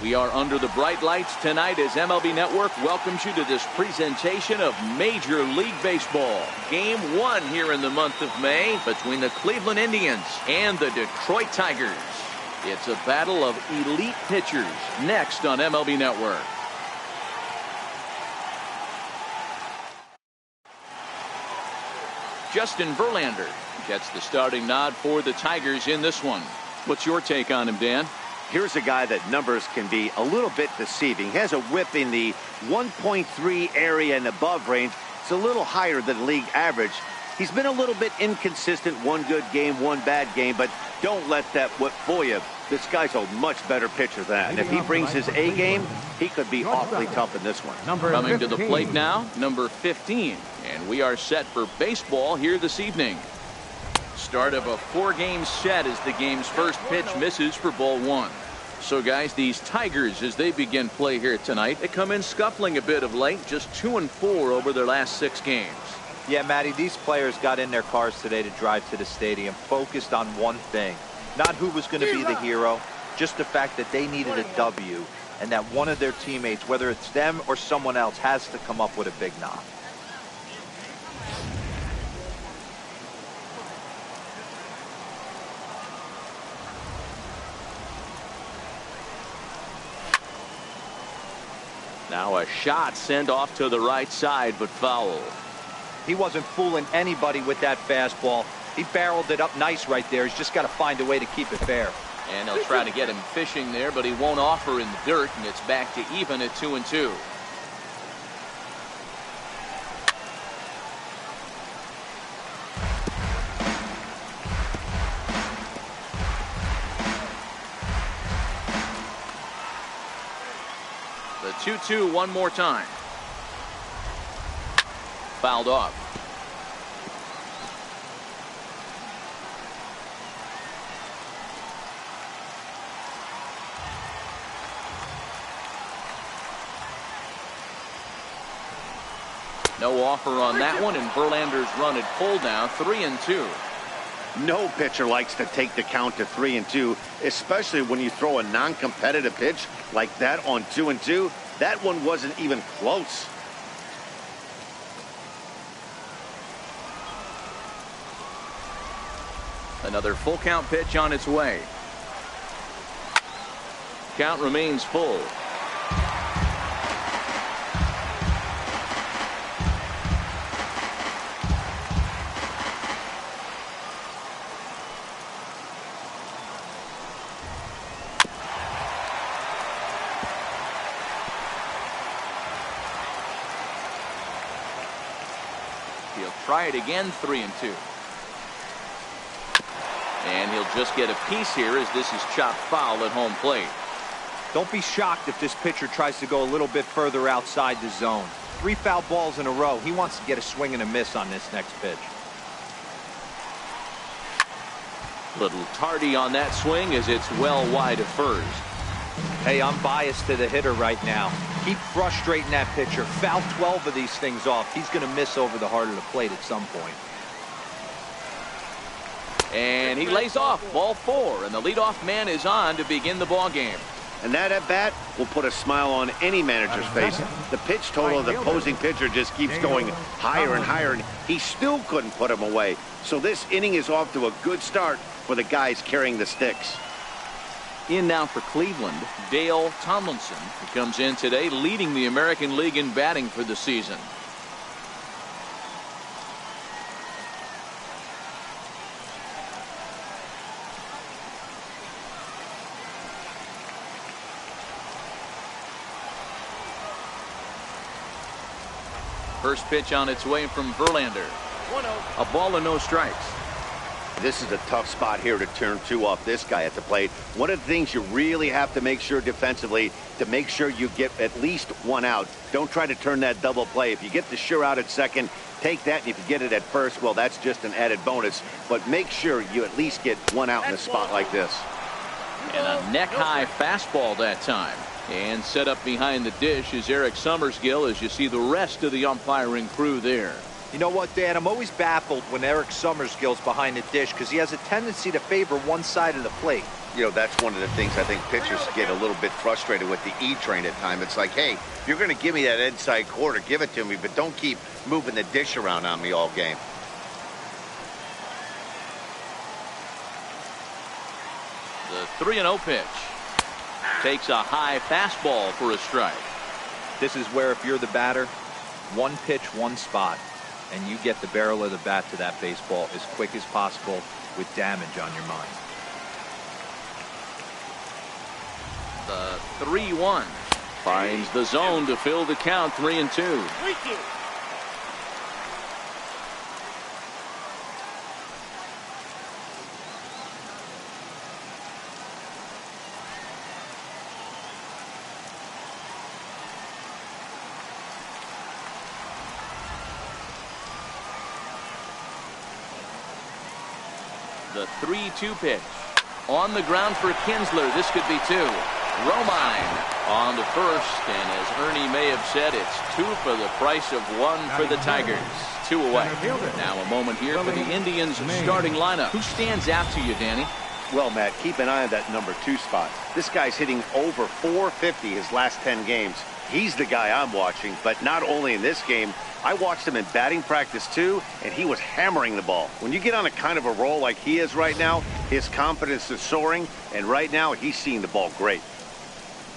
We are under the bright lights tonight as MLB Network welcomes you to this presentation of Major League Baseball. Game 1 here in the month of May between the Cleveland Indians and the Detroit Tigers. It's a battle of elite pitchers next on MLB Network. Justin Verlander gets the starting nod for the Tigers in this one. What's your take on him, Dan? Here's a guy that numbers can be a little bit deceiving. He has a whip in the 1.3 area and above range. It's a little higher than league average. He's been a little bit inconsistent. One good game, one bad game, but don't let that whip fool you. This guy's a much better pitcher than that. And if he brings his A game, he could be awfully tough in this one. Coming to the plate now, number 15. And we are set for baseball here this evening. Start of a 4-game set as the game's first pitch misses for ball 1. So guys, these Tigers, as they begin play here tonight, they come in scuffling a bit of late, just 2-4 over their last 6 games. Yeah, Matty, these players got in their cars today to drive to the stadium focused on one thing. Not who was going to be the hero, just the fact that they needed a W and that one of their teammates, whether it's them or someone else, has to come up with a big knock. Now a shot sent off to the right side, but foul. He wasn't fooling anybody with that fastball. He barreled it up nice right there. He's just got to find a way to keep it fair. And they'll try to get him fishing there, but he won't offer in the dirt, and it's back to even at 2-2. The 2-2 one more time. Fouled off. No offer on that one, and Verlander's run it pulled down 3-2. No pitcher likes to take the count to 3-2, especially when you throw a non-competitive pitch like that on 2-2. That one wasn't even close. Another full count pitch on its way. Count remains full. He'll try it again, 3-2. And he'll just get a piece here as this is chopped foul at home plate. Don't be shocked if this pitcher tries to go a little bit further outside the zone. 3 foul balls in a row. He wants to get a swing and a miss on this next pitch. Little tardy on that swing as it's well wide of first. Hey, I'm biased to the hitter right now. Keep frustrating that pitcher. Foul 12 of these things off. He's going to miss over the heart of the plate at some point. And he lays off ball 4, and the leadoff man is on to begin the ball game. And that at bat will put a smile on any manager's face. The pitch total of the opposing pitcher just keeps going higher and higher, and he still couldn't put him away. So this inning is off to a good start for the guys carrying the sticks. In now for Cleveland, Dale Tomlinson, who comes in today leading the American League in batting for the season. First pitch on its way from Verlander. 1-0. A ball and no strikes. This is a tough spot here to turn 2 off this guy at the plate. One of the things you really have to make sure defensively, to make sure you get at least 1 out. Don't try to turn that double play. If you get the sure out at second, take that, and if you get it at first, well, that's just an added bonus. But make sure you at least get 1 out in a spot like this. And a neck-high fastball that time. And set up behind the dish is Eric Summersgill as you see the rest of the umpiring crew there. You know what, Dan? I'm always baffled when Eric Summers goes behind the dish because he has a tendency to favor one side of the plate. You know, that's one of the things I think pitchers get a little bit frustrated with the E-train at times. It's like, hey, you're going to give me that inside quarter, give it to me, but don't keep moving the dish around on me all game. The 3-0 pitch. Takes a high fastball for a strike. This is where if you're the batter, one pitch, one spot, and you get the barrel of the bat to that baseball as quick as possible with damage on your mind. The 3-1 finds the zone to fill the count 3-2. The 3-2 pitch on the ground for Kinsler. This could be two. Romine on the first, and as Ernie may have said, it's two for the price of one for the Tigers. 2 away. Now a moment here for the Indians starting lineup. Who stands out to you, Danny? Well, Matt, keep an eye on that number 2 spot. This guy's hitting over .450 his last 10 games. He's the guy I'm watching, but not only in this game. I watched him in batting practice too, and he was hammering the ball. When you get on a kind of a roll like he is right now, his confidence is soaring, and right now he's seeing the ball great.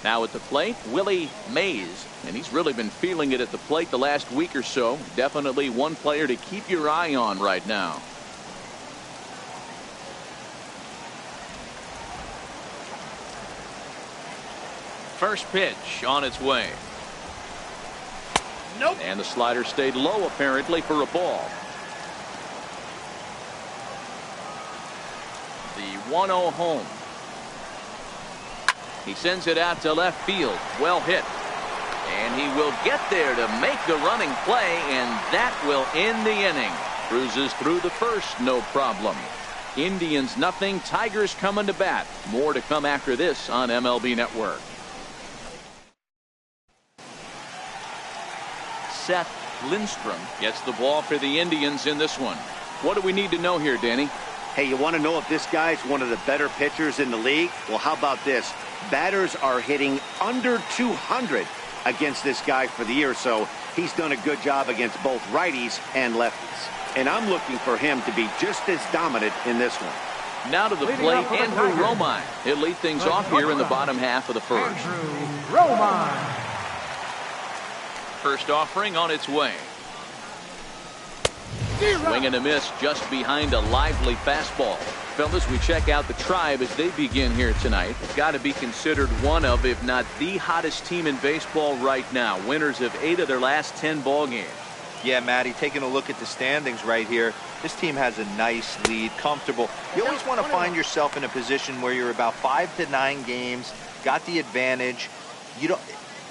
Now at the plate, Willie Mays, and he's really been feeling it at the plate the last week or so. Definitely one player to keep your eye on right now. First pitch on its way. Nope. And the slider stayed low apparently for a ball. The 1-0 home. He sends it out to left field. Well hit. And he will get there to make the running play, and that will end the inning. Cruises through the first, no problem. Indians nothing, Tigers coming to bat. More to come after this on MLB Network. Seth Lindstrom gets the ball for the Indians in this one. What do we need to know here, Danny? Hey, you want to know if this guy's one of the better pitchers in the league? Well, how about this? Batters are hitting under 200 against this guy for the year, so he's done a good job against both righties and lefties. And I'm looking for him to be just as dominant in this one. Now to the plate, Andrew Romine. He'll lead things off here in the bottom half of the first. Andrew Romine. First offering on its way. Swing and a miss just behind a lively fastball. Fellas, we check out the Tribe as they begin here tonight. Got to be considered one of, if not the hottest team in baseball right now. Winners of 8 of their last 10 ball games. Yeah, Matty, taking a look at the standings right here, this team has a nice lead, comfortable. You always want to find yourself in a position where you're about 5 to 9 games, got the advantage. You don't.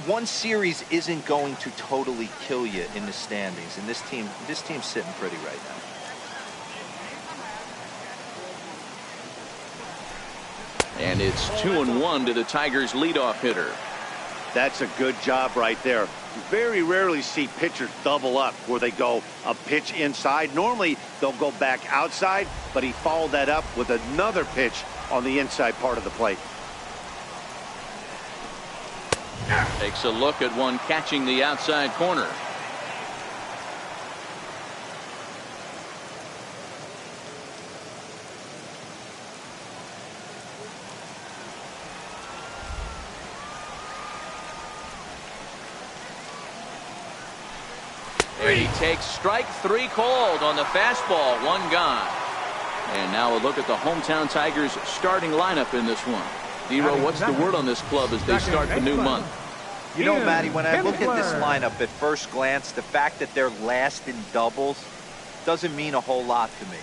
One series isn't going to totally kill you in the standings, and this team's sitting pretty right now. And it's 2-1 to the Tigers' leadoff hitter. That's a good job right there. You very rarely see pitchers double up where they go a pitch inside. Normally they'll go back outside, but he followed that up with another pitch on the inside part of the plate. Takes a look at one catching the outside corner. There he takes strike 3 called on the fastball, 1 gone. And now a look at the hometown Tigers starting lineup in this one. Dero, what's the word on this club as they start the new month? You know, Matty, when I look at this lineup at first glance, the fact that they're last in doubles doesn't mean a whole lot to me.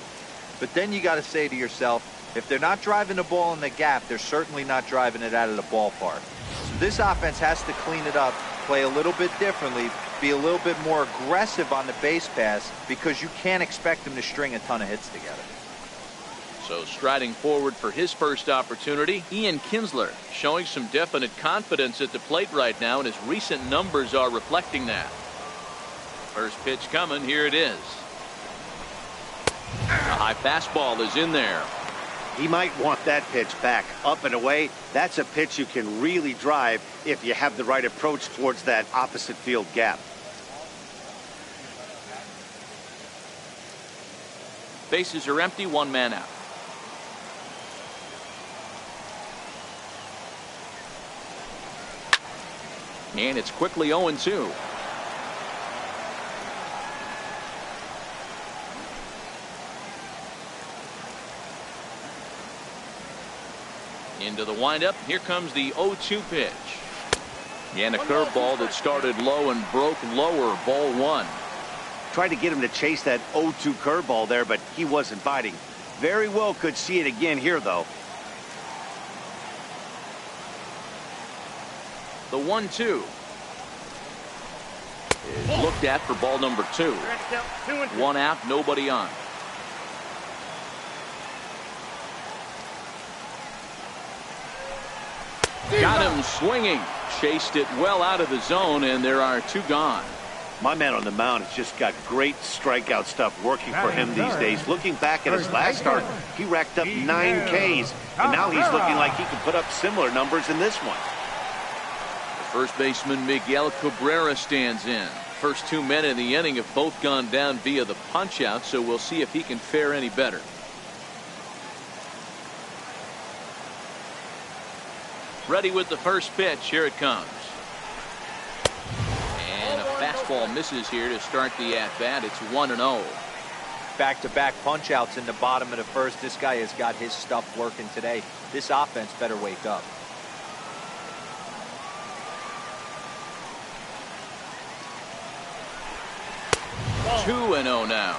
But then you got to say to yourself, if they're not driving the ball in the gap, they're certainly not driving it out of the ballpark. So this offense has to clean it up, play a little bit differently, be a little bit more aggressive on the base pass, because you can't expect them to string a ton of hits together. So striding forward for his first opportunity, Ian Kinsler showing some definite confidence at the plate right now, and his recent numbers are reflecting that. First pitch coming. Here it is. A high fastball is in there. He might want that pitch back, up and away. That's a pitch you can really drive if you have the right approach towards that opposite field gap. Bases are empty, one man out. And it's quickly 0-2. Into the windup. Here comes the 0-2 pitch. And a curveball that started low and broke lower. Ball one. Tried to get him to chase that 0-2 curveball there, but he wasn't biting. Very well could see it again here, though. The 1-2 is looked at for ball number 2. One out, nobody on. Got him swinging. Chased it well out of the zone, and there are 2 gone. My man on the mound has just got great strikeout stuff working for him these days. Looking back at his last start, he racked up 9 Ks, and now he's looking like he can put up similar numbers in this one. First baseman Miguel Cabrera stands in. First 2 men in the inning have both gone down via the punch-out, so we'll see if he can fare any better. Ready with the first pitch. Here it comes. And a fastball misses here to start the at-bat. It's 1-0. Back-to-back punch-outs in the bottom of the first. This guy has got his stuff working today. This offense better wake up. 2-0 now.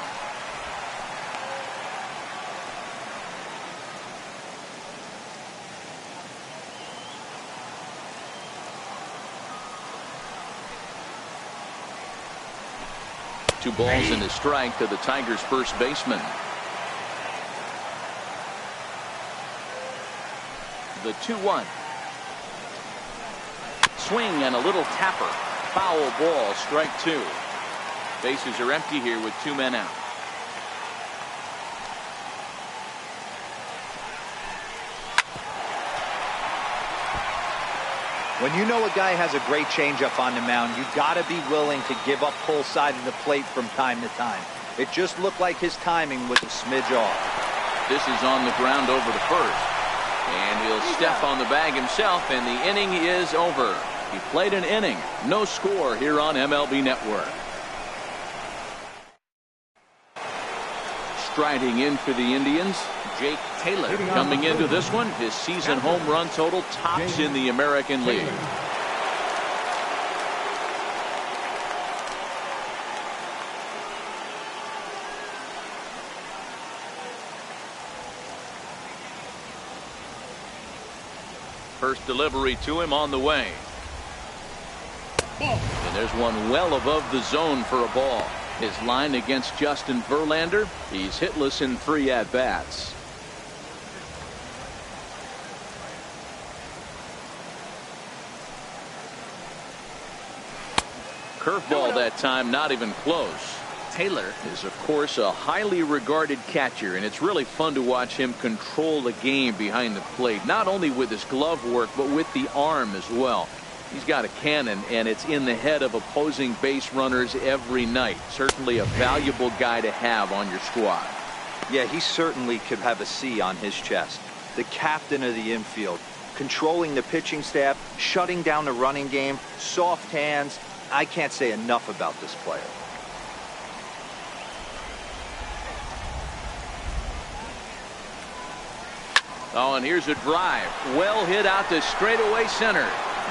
Two balls and a strike to the Tigers' first baseman. The 2-1. Swing and a little tapper. Foul ball, strike 2. Bases are empty here with 2 men out. When you know a guy has a great changeup on the mound, you got to be willing to give up pull side of the plate from time to time. It just looked like his timing was a smidge off. This is on the ground over to first. And he'll step on the bag himself, and the inning is over. He played an inning. No score here on MLB Network. Striding in for the Indians, Jake Taylor. Coming into this one, his season home run total tops in the American League. First delivery to him on the way. And there's one well above the zone for a ball. His line against Justin Verlander, he's hitless in 3 at-bats. Curveball that time, not even close. Taylor is, of course, a highly regarded catcher, and it's really fun to watch him control the game behind the plate, not only with his glove work, but with the arm as well. He's got a cannon, and it's in the head of opposing base runners every night. Certainly a valuable guy to have on your squad. Yeah, he certainly could have a C on his chest. The captain of the infield, controlling the pitching staff, shutting down the running game, soft hands. I can't say enough about this player. Oh, and here's a drive. Well hit out to straightaway center.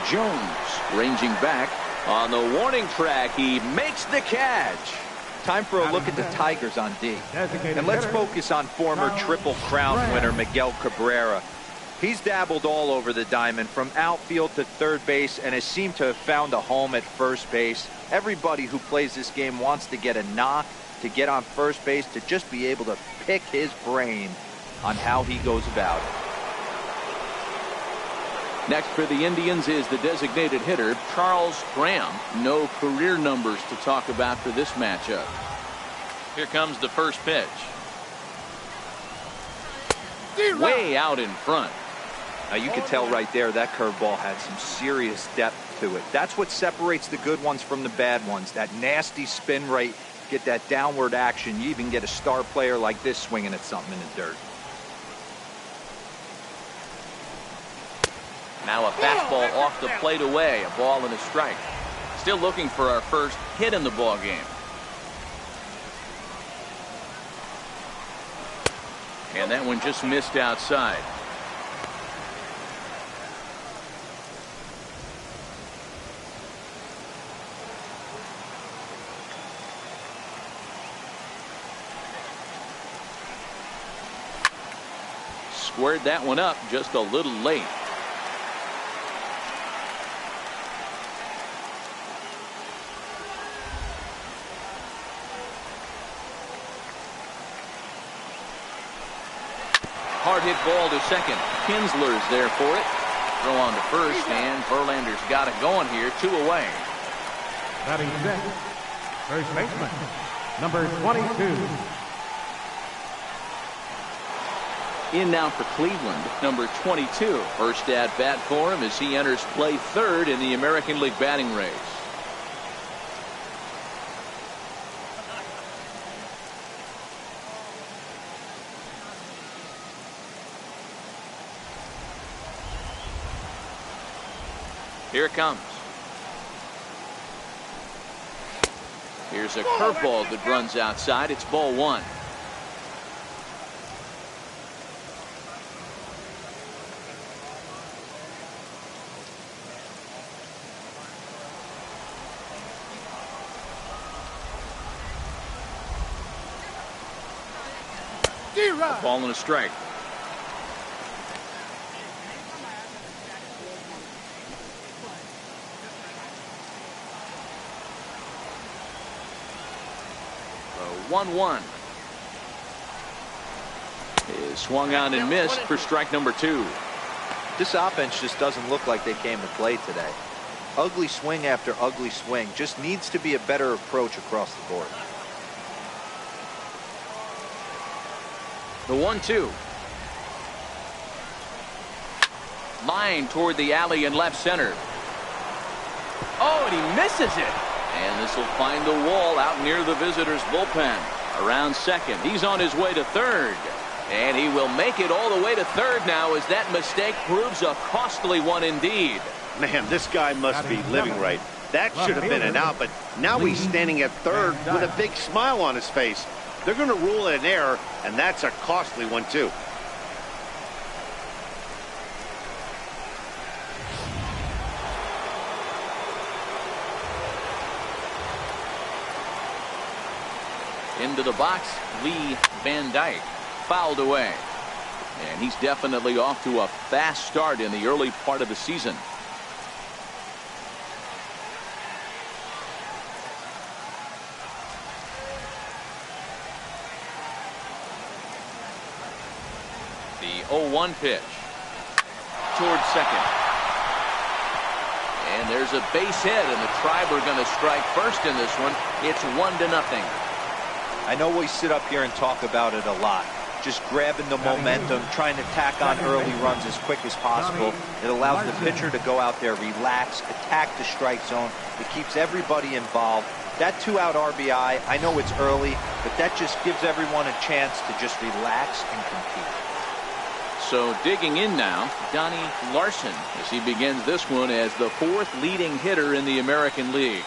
Jones ranging back on the warning track. He makes the catch. Time for a look at the Tigers on D. And let's focus on former Triple Crown winner Miguel Cabrera. He's dabbled all over the diamond, from outfield to third base, and has seemed to have found a home at first base. Everybody who plays this game wants to get a knock, to get on first base, to just be able to pick his brain on how he goes about it. Next for the Indians is the designated hitter, Charles Graham. No career numbers to talk about for this matchup. Here comes the first pitch. Way out in front. Now you can tell right there that curveball had some serious depth to it. That's what separates the good ones from the bad ones. That nasty spin rate, get that downward action. You even get a star player like this swinging at something in the dirt. Now a fastball off the plate away. A ball and a strike. Still looking for our first hit in the ball game. And that one just missed outside. Squared that one up just a little late. Hard hit ball to second. Kinsler's there for it. Throw on to first, and Verlander's got it going here. 2 away. Batting sixth, first baseman, number 22. In now for Cleveland, number 22. First at bat for him as he enters play third in the American League batting race. Here it comes. Here's a curveball that runs outside. It's ball 1. A ball and a strike. The 1-1 is swung on and missed for strike number 2. This offense just doesn't look like they came to play today. Ugly swing after ugly swing. Just needs to be a better approach across the board. The 1-2. Line toward the alley in left center. Oh, and he misses it. And this will find the wall out near the visitors' bullpen. Around second. He's on his way to third. And he will make it all the way to third now as that mistake proves a costly one indeed. Man, this guy must be living right. That should have been an out, but now he's standing at third with a big smile on his face. They're going to rule it an error, and that's a costly one, too. Into the box, Lee Van Dyke. Fouled away. And he's definitely off to a fast start in the early part of the season. The 0-1 pitch towards second. And there's a base hit, and the Tribe are going to strike first in this one. It's 1-0. I know we sit up here and talk about it a lot. Just grabbing the momentum, trying to tack on early runs as quick as possible. It allows the pitcher to go out there, relax, attack the strike zone. It keeps everybody involved. That 2-out RBI, I know it's early, but that just gives everyone a chance to just relax and compete. So digging in now, Donnie Larson as he begins this one as the 4th leading hitter in the American League.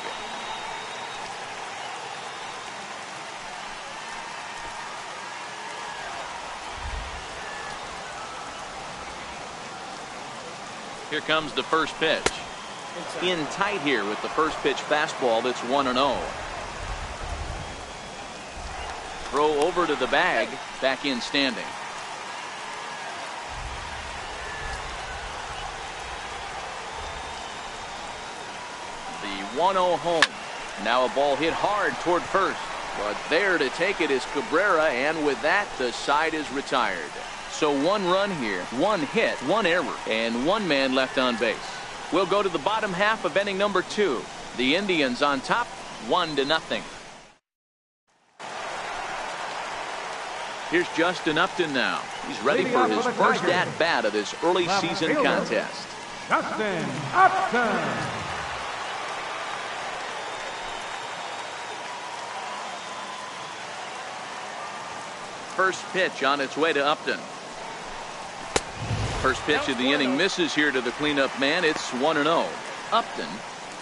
Here comes the first pitch. In tight here with the first pitch fastball. That's 1-0. Throw over to the bag. Back in standing. The 1-0 home. Now a ball hit hard toward first. But there to take it is Cabrera, and with that the side is retired. So 1 run here, 1 hit, 1 error, and 1 man left on base. We'll go to the bottom half of inning number 2. The Indians on top, 1-0. Here's Justin Upton now. He's ready for his first at-bat of this early season contest. Justin Upton. First pitch on its way to Upton. First pitch of the inning misses here to the cleanup man. It's 1-0. Upton,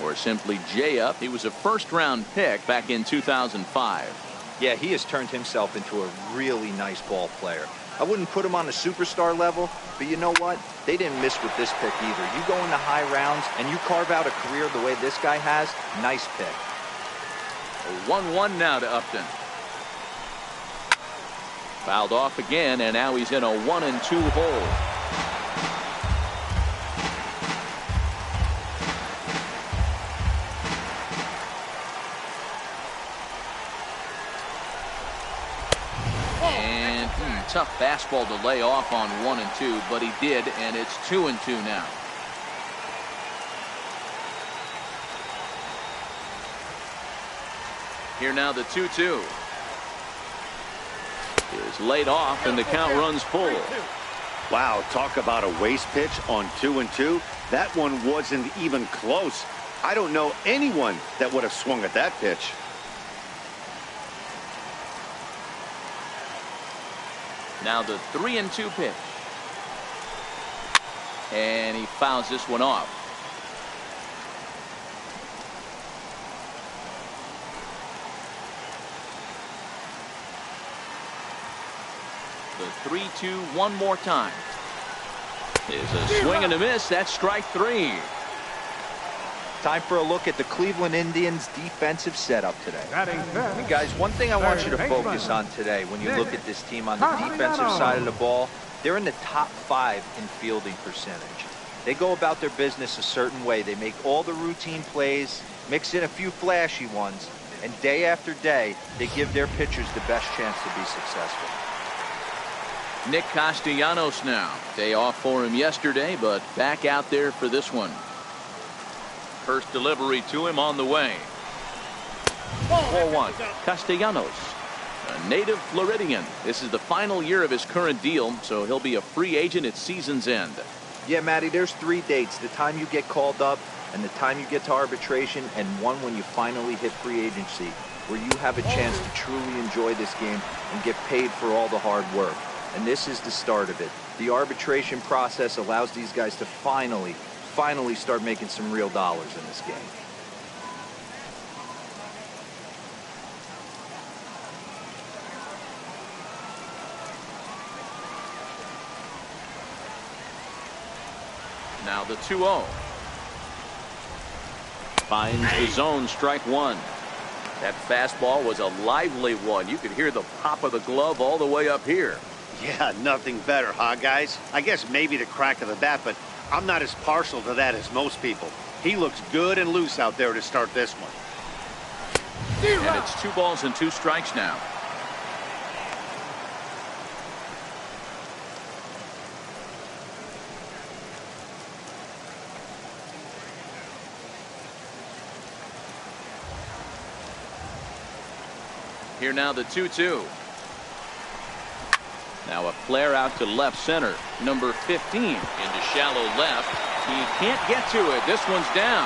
or simply J-Up, he was a first-round pick back in 2005. Yeah, he has turned himself into a really nice ball player. I wouldn't put him on a superstar level, but you know what? They didn't miss with this pick either. You go into high rounds and you carve out a career the way this guy has, nice pick. A 1-1 now to Upton. Fouled off again, and now he's in a 1-2 hole. Tough fastball to lay off on 1-2, but he did, and it's 2-2 now. Here now the 2-2 is laid off, and the count runs full. Wow, talk about a waste pitch on 2-2. That one wasn't even close. I don't know anyone that would have swung at that pitch. Now the 3-2 pitch. And he fouls this one off. The 3-2 one more time. Is a swing and a miss. That's strike 3. Time for a look at the Cleveland Indians defensive setup today. And guys, one thing I want you to focus on today when you look at this team on the defensive side of the ball, they're in the top 5 in fielding percentage. They go about their business a certain way. They make all the routine plays, mix in a few flashy ones, and day after day, they give their pitchers the best chance to be successful. Nick Castellanos now. Day off for him yesterday, but back out there for this one. First delivery to him on the way. 4-1. Castellanos, a native Floridian. This is the final year of his current deal, so he'll be a free agent at season's end. Yeah, Matty, there's 3 dates. The time you get called up, and the time you get to arbitration, and one when you finally hit free agency, where you have a chance to truly enjoy this game and get paid for all the hard work. And this is the start of it. The arbitration process allows these guys to finally start making some real dollars in this game. Now the 2-0. Finds the zone, strike 1. That fastball was a lively one. You could hear the pop of the glove all the way up here. Yeah, nothing better, huh, guys? I guess maybe the crack of the bat, but I'm not as partial to that as most people. He looks good and loose out there to start this one. And it's 2 balls and 2 strikes now. Here now the 2-2. Now a flare out to left center. Number 15 into shallow left. He can't get to it. This one's down.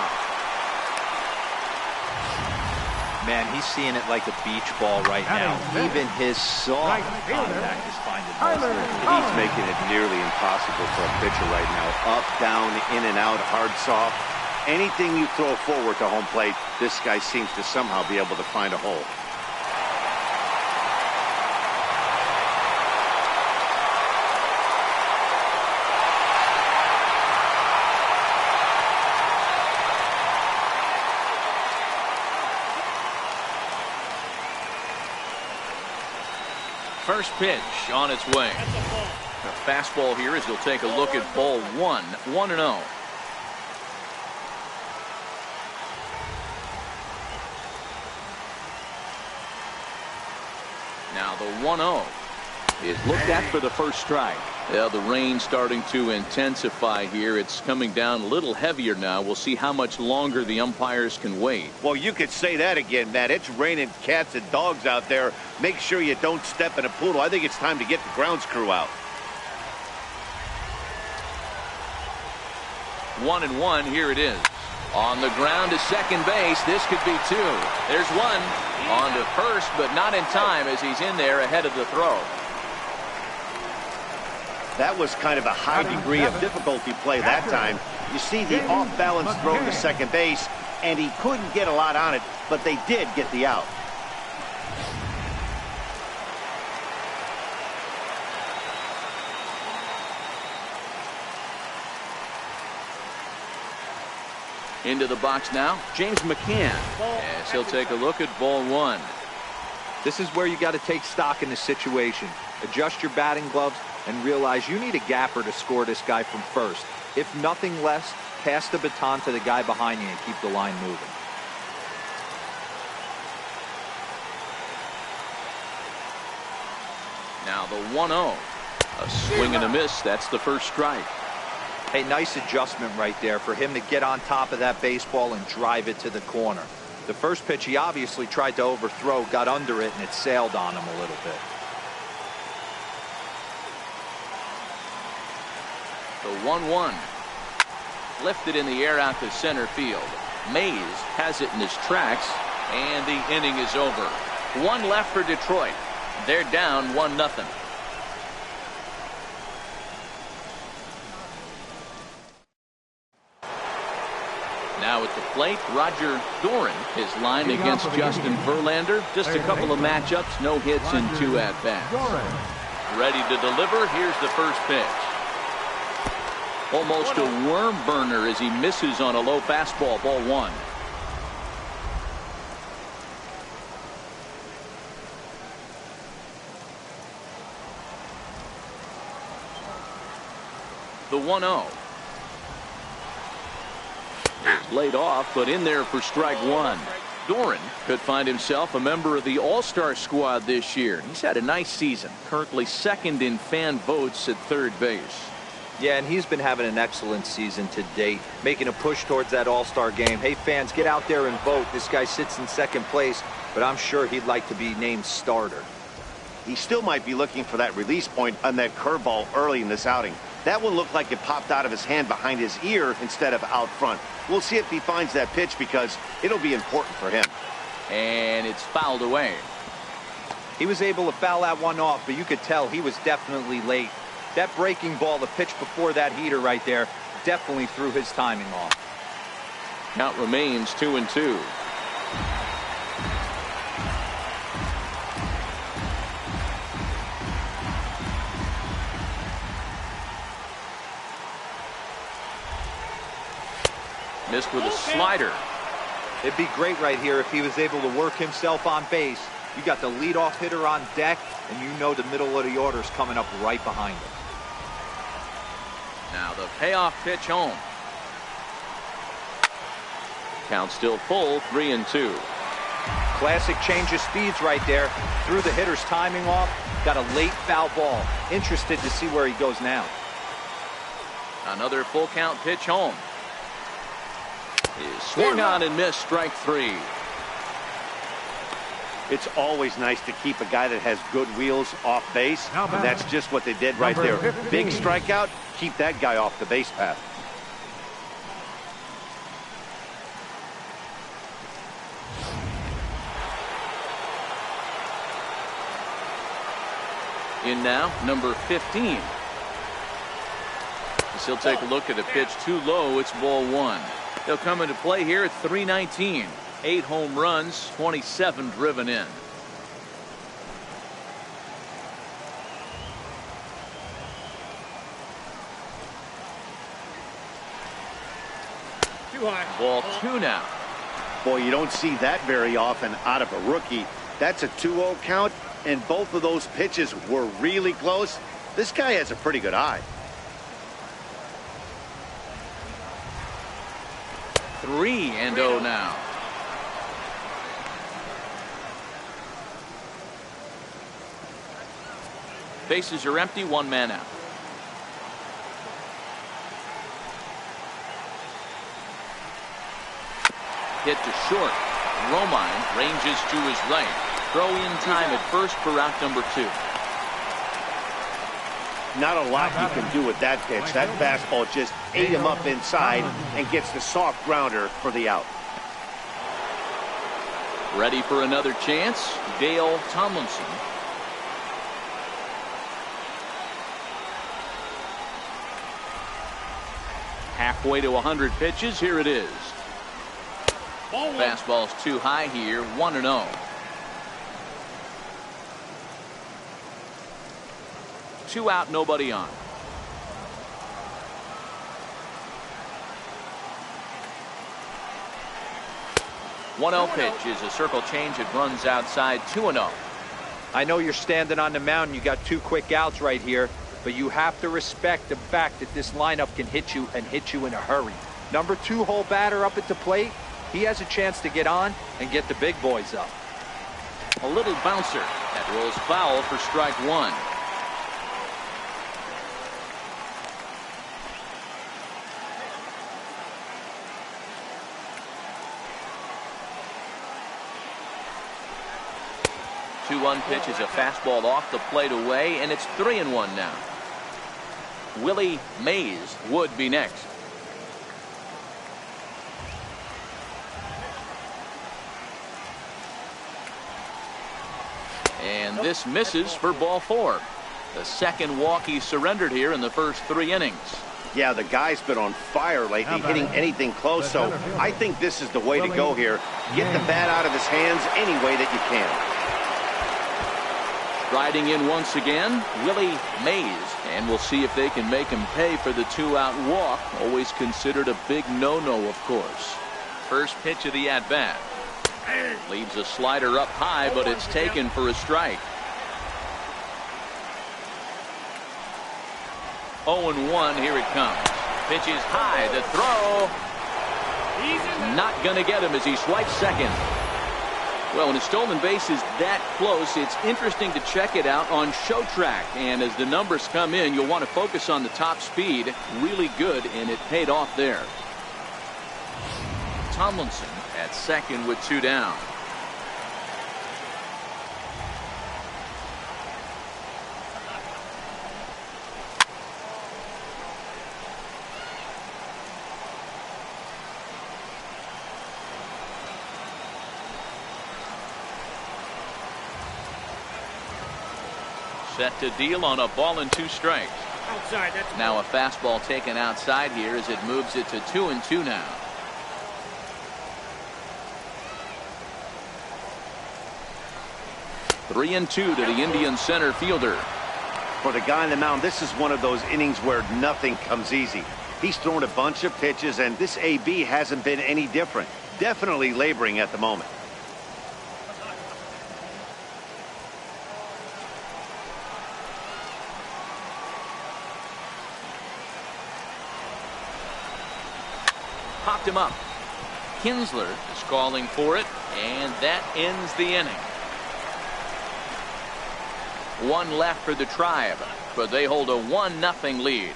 Man, he's seeing it like a beach ball right now. Even his soft contact is finding most. He's making it nearly impossible for a pitcher right now. Up, down, in and out, hard, soft. Anything you throw forward to home plate, this guy seems to somehow be able to find a hole. First pitch on its way. A fastball here as he'll take a look at ball 1. 1-0. Now the 1-0 is looked at for the first strike. Yeah, the rain starting to intensify here. It's coming down a little heavier now. We'll see how much longer the umpires can wait. Well, you could say that again, Matt. It's raining cats and dogs out there. Make sure you don't step in a poodle. I think it's time to get the grounds crew out. 1-1. Here it is. On the ground to second base. This could be two. There's one. On to first, but not in time as he's in there ahead of the throw. That was kind of a high degree of difficulty play that time. You see the off-balance throw to second base, and he couldn't get a lot on it, but they did get the out. Into the box now, James McCann, as he'll take a look at ball one. This is where you got to take stock in the situation. Adjust your batting gloves and realize you need a gapper to score this guy from first. If nothing less, pass the baton to the guy behind you and keep the line moving. Now the 1-0. A swing and a miss. That's the first strike. Hey, nice adjustment right there for him to get on top of that baseball and drive it to the corner. The first pitch he obviously tried to overthrow, got under it, and it sailed on him a little bit. The 1-1. Lifted in the air out to center field. Mays has it in his tracks, and the inning is over. One left for Detroit. They're down 1-0. Now at the plate, Roger Doran is lined against Justin Verlander. Just a couple of matchups, no hits and 2 at-bats. Ready to deliver. Here's the first pitch. Almost a worm burner as he misses on a low fastball, ball one. The 1-0. Laid off, but in there for strike one. Doran could find himself a member of the All-Star squad this year. He's had a nice season. Currently second in fan votes at third base. Yeah, and he's been having an excellent season to date, making a push towards that All-Star game. Hey, fans, get out there and vote. This guy sits in second place, but I'm sure he'd like to be named starter. He still might be looking for that release point on that curveball early in this outing. That one looked like it popped out of his hand behind his ear instead of out front. We'll see if he finds that pitch because it'll be important for him. And it's fouled away. He was able to foul that one off, but you could tell he was definitely late. That breaking ball, the pitch before that heater right there, definitely threw his timing off. Count remains 2-2. Missed with a slider. It'd be great right here if he was able to work himself on base. You got the leadoff hitter on deck, and you know the middle of the order is coming up right behind him. Now the payoff pitch home. Count still full, 3-2. Classic change of speeds right there. Threw the hitter's timing off. Got a late foul ball. Interested to see where he goes now. Another full count pitch home. Is swung on and missed, strike three. It's always nice to keep a guy that has good wheels off base, and that's just what they did right there. Big strikeout, keep that guy off the base path. In now, number 15. As he'll take a look at a pitch too low. It's ball one. He'll come into play here at 319. 8 home runs, 27 driven in. Too high. Ball two now. Boy, you don't see that very often out of a rookie. That's a 2-0 count, and both of those pitches were really close. This guy has a pretty good eye. 3-0 now. Bases are empty, one man out. hit to short. Romine ranges to his right. Throw in time at first for out number 2. Not a lot you can do with that pitch. That fastball just ate him up inside and gets the soft grounder for the out. Ready for another chance, Dale Tomlinson. Halfway to 100 pitches. Here it is. Fastball's too high here. 1-0. 2 out, nobody on. One 0 pitch is a circle change. It runs outside. 2-0. I know you're standing on the mound. You got 2 quick outs right here, but you have to respect the fact that this lineup can hit you and hit you in a hurry. Number 2 hole batter up at the plate. He has a chance to get on and get the big boys up. A little bouncer that rolls foul for strike 1. Two-1 pitch is a fastball off the plate away, and it's 3-1 now. Willie Mays would be next. And this misses for ball 4. The second walk he surrendered here in the first 3 innings. Yeah, the guy's been on fire lately, hitting anything close, so I think this is the way to go here. Get the bat out of his hands any way that you can. Riding in once again, Willie Mays, and we'll see if they can make him pay for the 2-out walk. Always considered a big no-no, of course. First pitch of the at-bat. Leaves a slider up high, but it's taken for a strike. 0-1, here it comes. Pitch is high, the throw. Not going to get him as he swipes second. Well, when a stolen base is that close, it's interesting to check it out on Show Track. And as the numbers come in, you'll want to focus on the top speed. Really good, and it paid off there. Tomlinson at second with 2 down. Set to deal on a ball and 2 strikes. Outside, now a fastball taken outside here as it moves it to 2-2 now. Three and 2 to the Indian center fielder. For the guy on the mound, this is one of those innings where nothing comes easy. He's thrown a bunch of pitches, and this AB hasn't been any different. Definitely laboring at the moment. Popped him up. Kinsler is calling for it, and that ends the inning. 1 left for the Tribe, but they hold a 1-0 lead.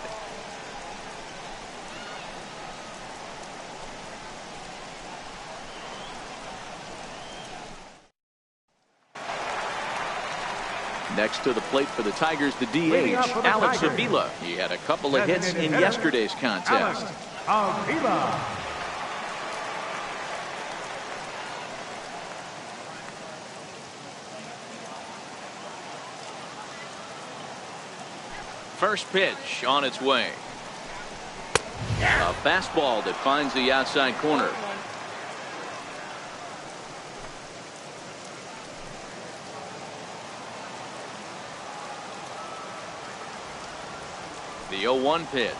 Next to the plate for the Tigers, the DH, Alex Avila. He had a couple of hits in yesterday's contest. Avila. First pitch on its way. A fastball that finds the outside corner. The 0-1 pitch.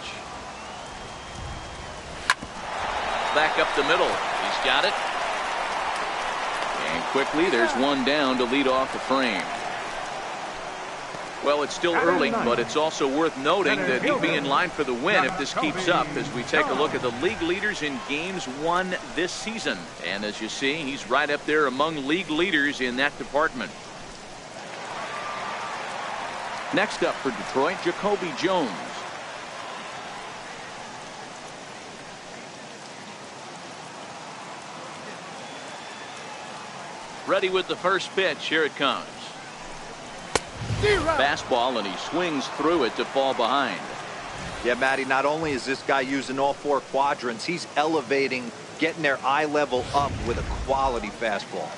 Back up the middle. He's got it. And quickly there's one down to lead off the frame. Well, it's still early, but it's also worth noting that he'd be in line for the win if this keeps up as we take a look at the league leaders in games won this season. And as you see, he's right up there among league leaders in that department. Next up for Detroit, Jacoby Jones. Ready with the first pitch. Here it comes. Fastball, and he swings through it to fall behind. Yeah, Matty, not only is this guy using all 4 quadrants, he's elevating, getting their eye level up with a quality fastball.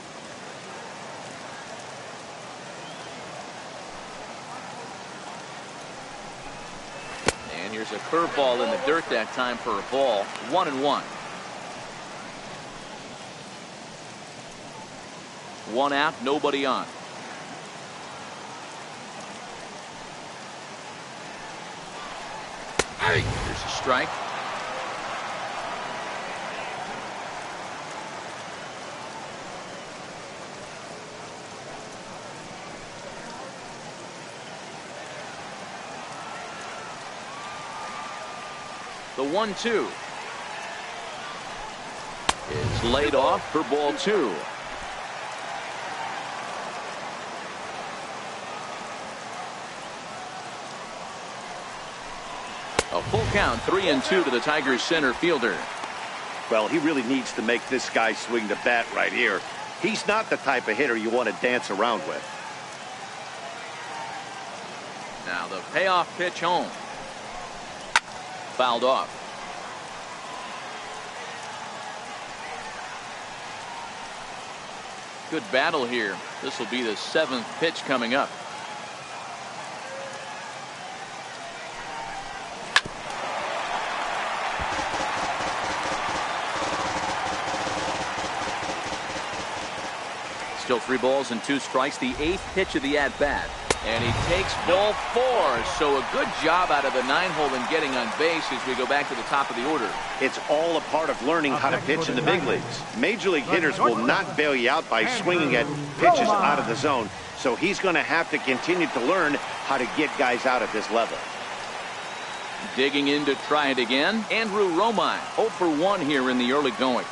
And here's a curveball in the dirt that time for a ball. 1-1. 1 out, nobody on. Here's a strike. The 1-2 is laid off for ball 2. A full count, 3-2 to the Tigers center fielder. Well, he really needs to make this guy swing the bat right here. He's not the type of hitter you want to dance around with. Now the payoff pitch home. Fouled off. Good battle here. This will be the 7th pitch coming up. Still 3 balls and 2 strikes. The 8th pitch of the at-bat. And he takes ball 4. So a good job out of the 9-hole in getting on base as we go back to the top of the order. It's all a part of learning how to pitch in the big leagues. Major league hitters will not bail you out by swinging at pitches out of the zone. So he's going to have to continue to learn how to get guys out at this level. Digging in to try it again. Andrew Romine, 0 for 1 here in the early going.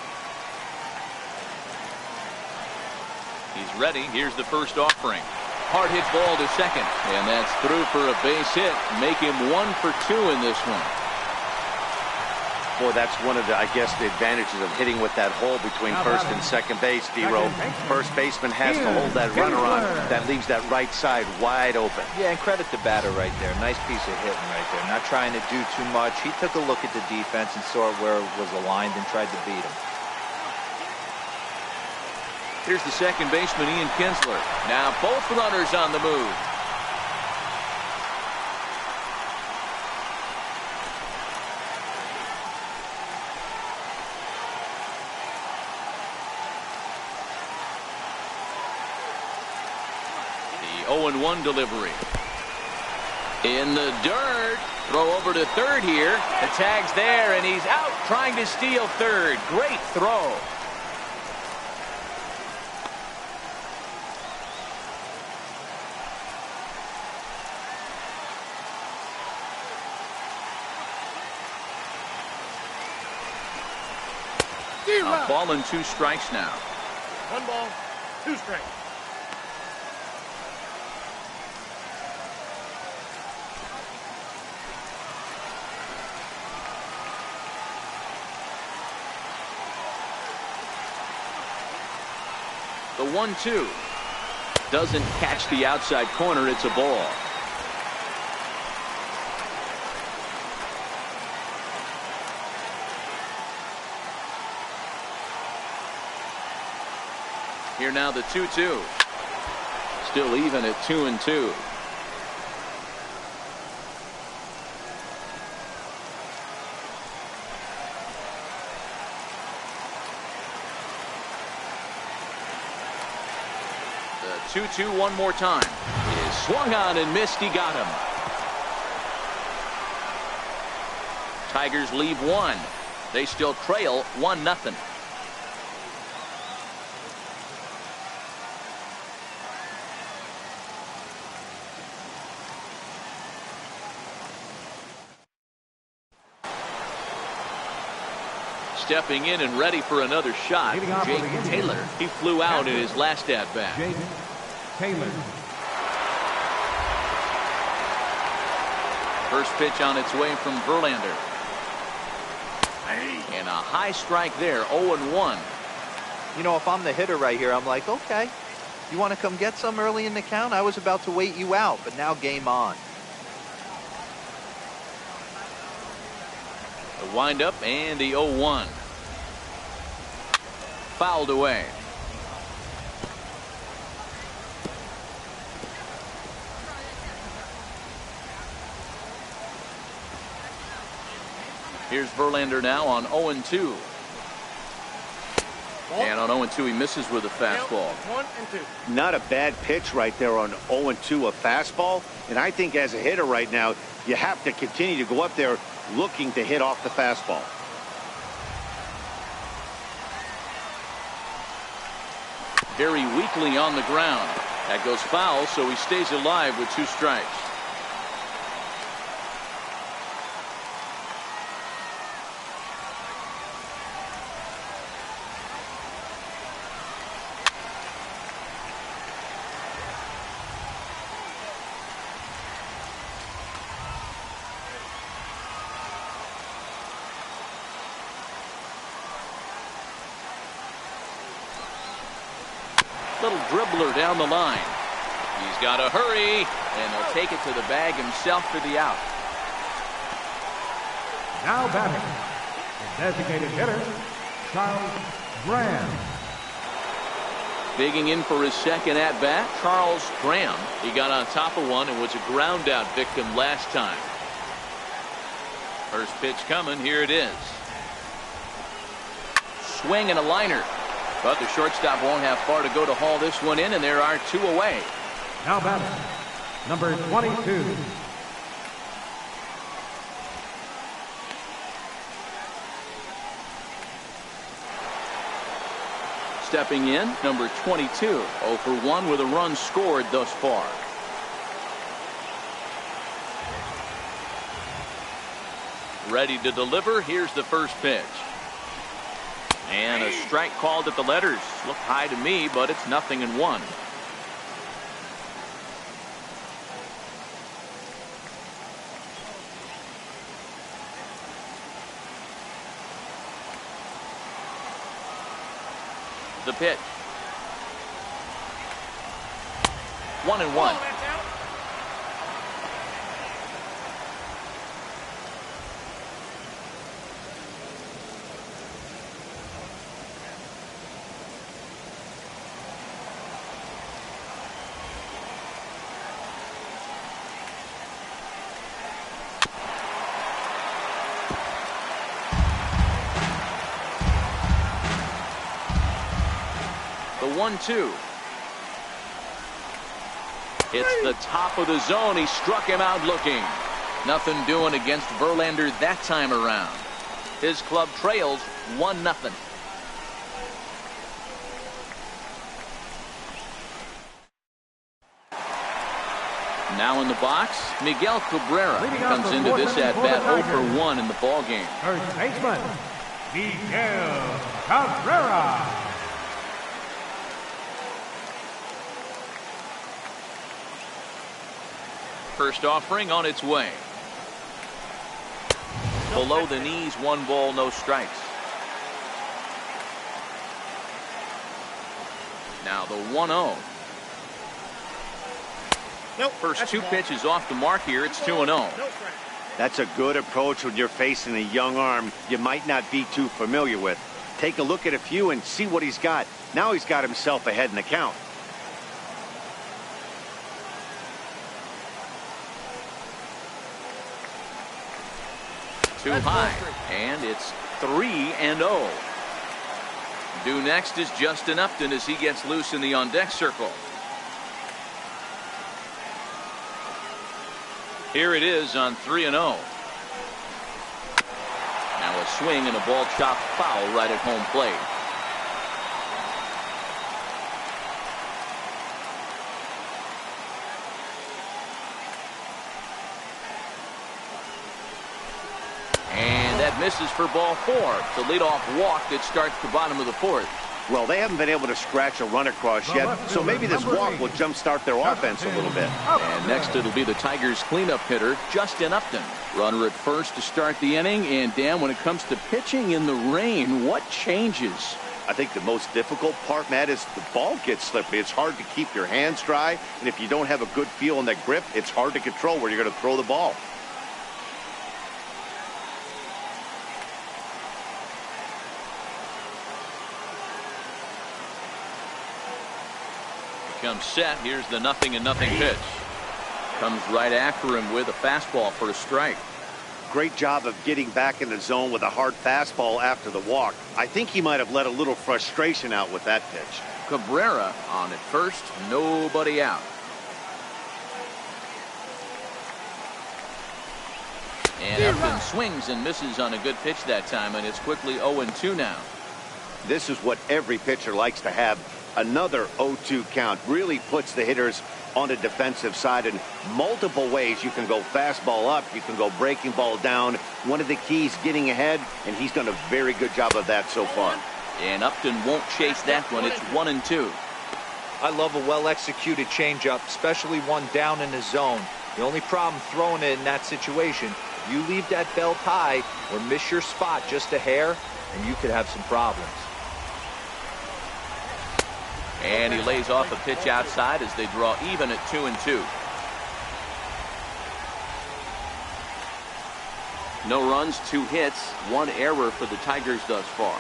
He's ready. Here's the first offering. Hard hit ball to second. And that's through for a base hit. Make him 1 for 2 in this one. Boy, that's one of the, I guess, the advantages of hitting with that hole between first and second base, D-Row. First baseman has to hold that runner on. That leaves that right side wide open. Yeah, and credit the batter right there. Nice piece of hitting right there. Not trying to do too much. He took a look at the defense and saw where it was aligned and tried to beat him. Here's the second baseman, Ian Kinsler. Now both runners on the move. The 0-1 delivery. In the dirt. Throw over to third here. The tag's there, and he's out trying to steal third. Great throw. A ball and 2 strikes now. 1 ball, 2 strikes. The 1-2 doesn't catch the outside corner. It's a ball. Here now the 2-2. Still even at 2-2. The 2-2 one more time. Is swung on and missed. He got him. Tigers leave 1. They still trail 1-0. Stepping in and ready for another shot, Jake Taylor. He flew out in his last at-bat. Jake Taylor. First pitch on its way from Verlander. And a high strike there, 0-1. You know, if I'm the hitter right here, I'm like, okay, you want to come get some early in the count? I was about to wait you out, but now game on. The windup and the 0-1. Fouled away. Here's Verlander now on 0-2. And on 0-2 he misses with a fastball. 1-2. Not a bad pitch right there on 0-2, a fastball. And I think as a hitter right now, you have to continue to go up there looking to hit off the fastball. Very weakly on the ground. That goes foul, so he stays alive with 2 strikes. Little dribbler down the line. He's got to hurry, and he'll take it to the bag himself for the out. Now batting, the designated hitter, Charles Graham. Digging in for his second at-bat, Charles Graham. He got on top of one and was a ground-out victim last time. First pitch coming. Here it is. Swing and a liner. But the shortstop won't have far to go to haul this one in, and there are 2 away. Now batting, number 22. Stepping in, number 22. 0 for 1 with a run scored thus far. Ready to deliver. Here's the first pitch. And a strike called at the letters. Looked high to me, but it's 0-1. The pitch. 1-1. The 1-2. It's the top of the zone. He struck him out looking. Nothing doing against Verlander that time around. His club trails 1-0. Now in the box, Miguel Cabrera comes into this at-bat 0 for 1 in the ballgame. First baseman, Miguel Cabrera. First offering on its way. Below the knees, 1 ball, no strikes. Now the 1-0. Nope. First 2 pitches off the mark here. It's 2-0. That's a good approach when you're facing a young arm you might not be too familiar with. Take a look at a few and see what he's got. Now he's got himself ahead in the count. Too high, and it's 3-0. Due next is Justin Upton as he gets loose in the on-deck circle. Here it is on 3-0. Now a swing and a ball chopped foul right at home plate. And that misses for ball 4. The leadoff walk that starts the bottom of the 4th. Well, they haven't been able to scratch a run across yet, so maybe this walk will jumpstart their offense a little bit. And next it'll be the Tigers cleanup hitter, Justin Upton. Runner at first to start the inning. And Dan, when it comes to pitching in the rain, what changes? I think the most difficult part, Matt, is the ball gets slippery. It's hard to keep your hands dry, and if you don't have a good feel in that grip, it's hard to control where you're going to throw the ball. Comes set. Here's the 0-0 pitch. Comes right after him with a fastball for a strike. Great job of getting back in the zone with a hard fastball after the walk. I think he might have let a little frustration out with that pitch. Cabrera on at first, nobody out. And Upton swings and misses on a good pitch that time, and it's quickly 0-2 now. This is what every pitcher likes to have. Another 0-2 count really puts the hitters on the defensive side in multiple ways. You can go fastball up, you can go breaking ball down. One of the keys, getting ahead, and he's done a very good job of that so far. And Upton won't chase that one. It's 1-2. I love a well-executed changeup, especially one down in the zone. The only problem throwing it in that situation, you leave that belt high or miss your spot just a hair, and you could have some problems. And he lays off a pitch outside as they draw even at 2-2. No runs, 2 hits, 1 error for the Tigers thus far.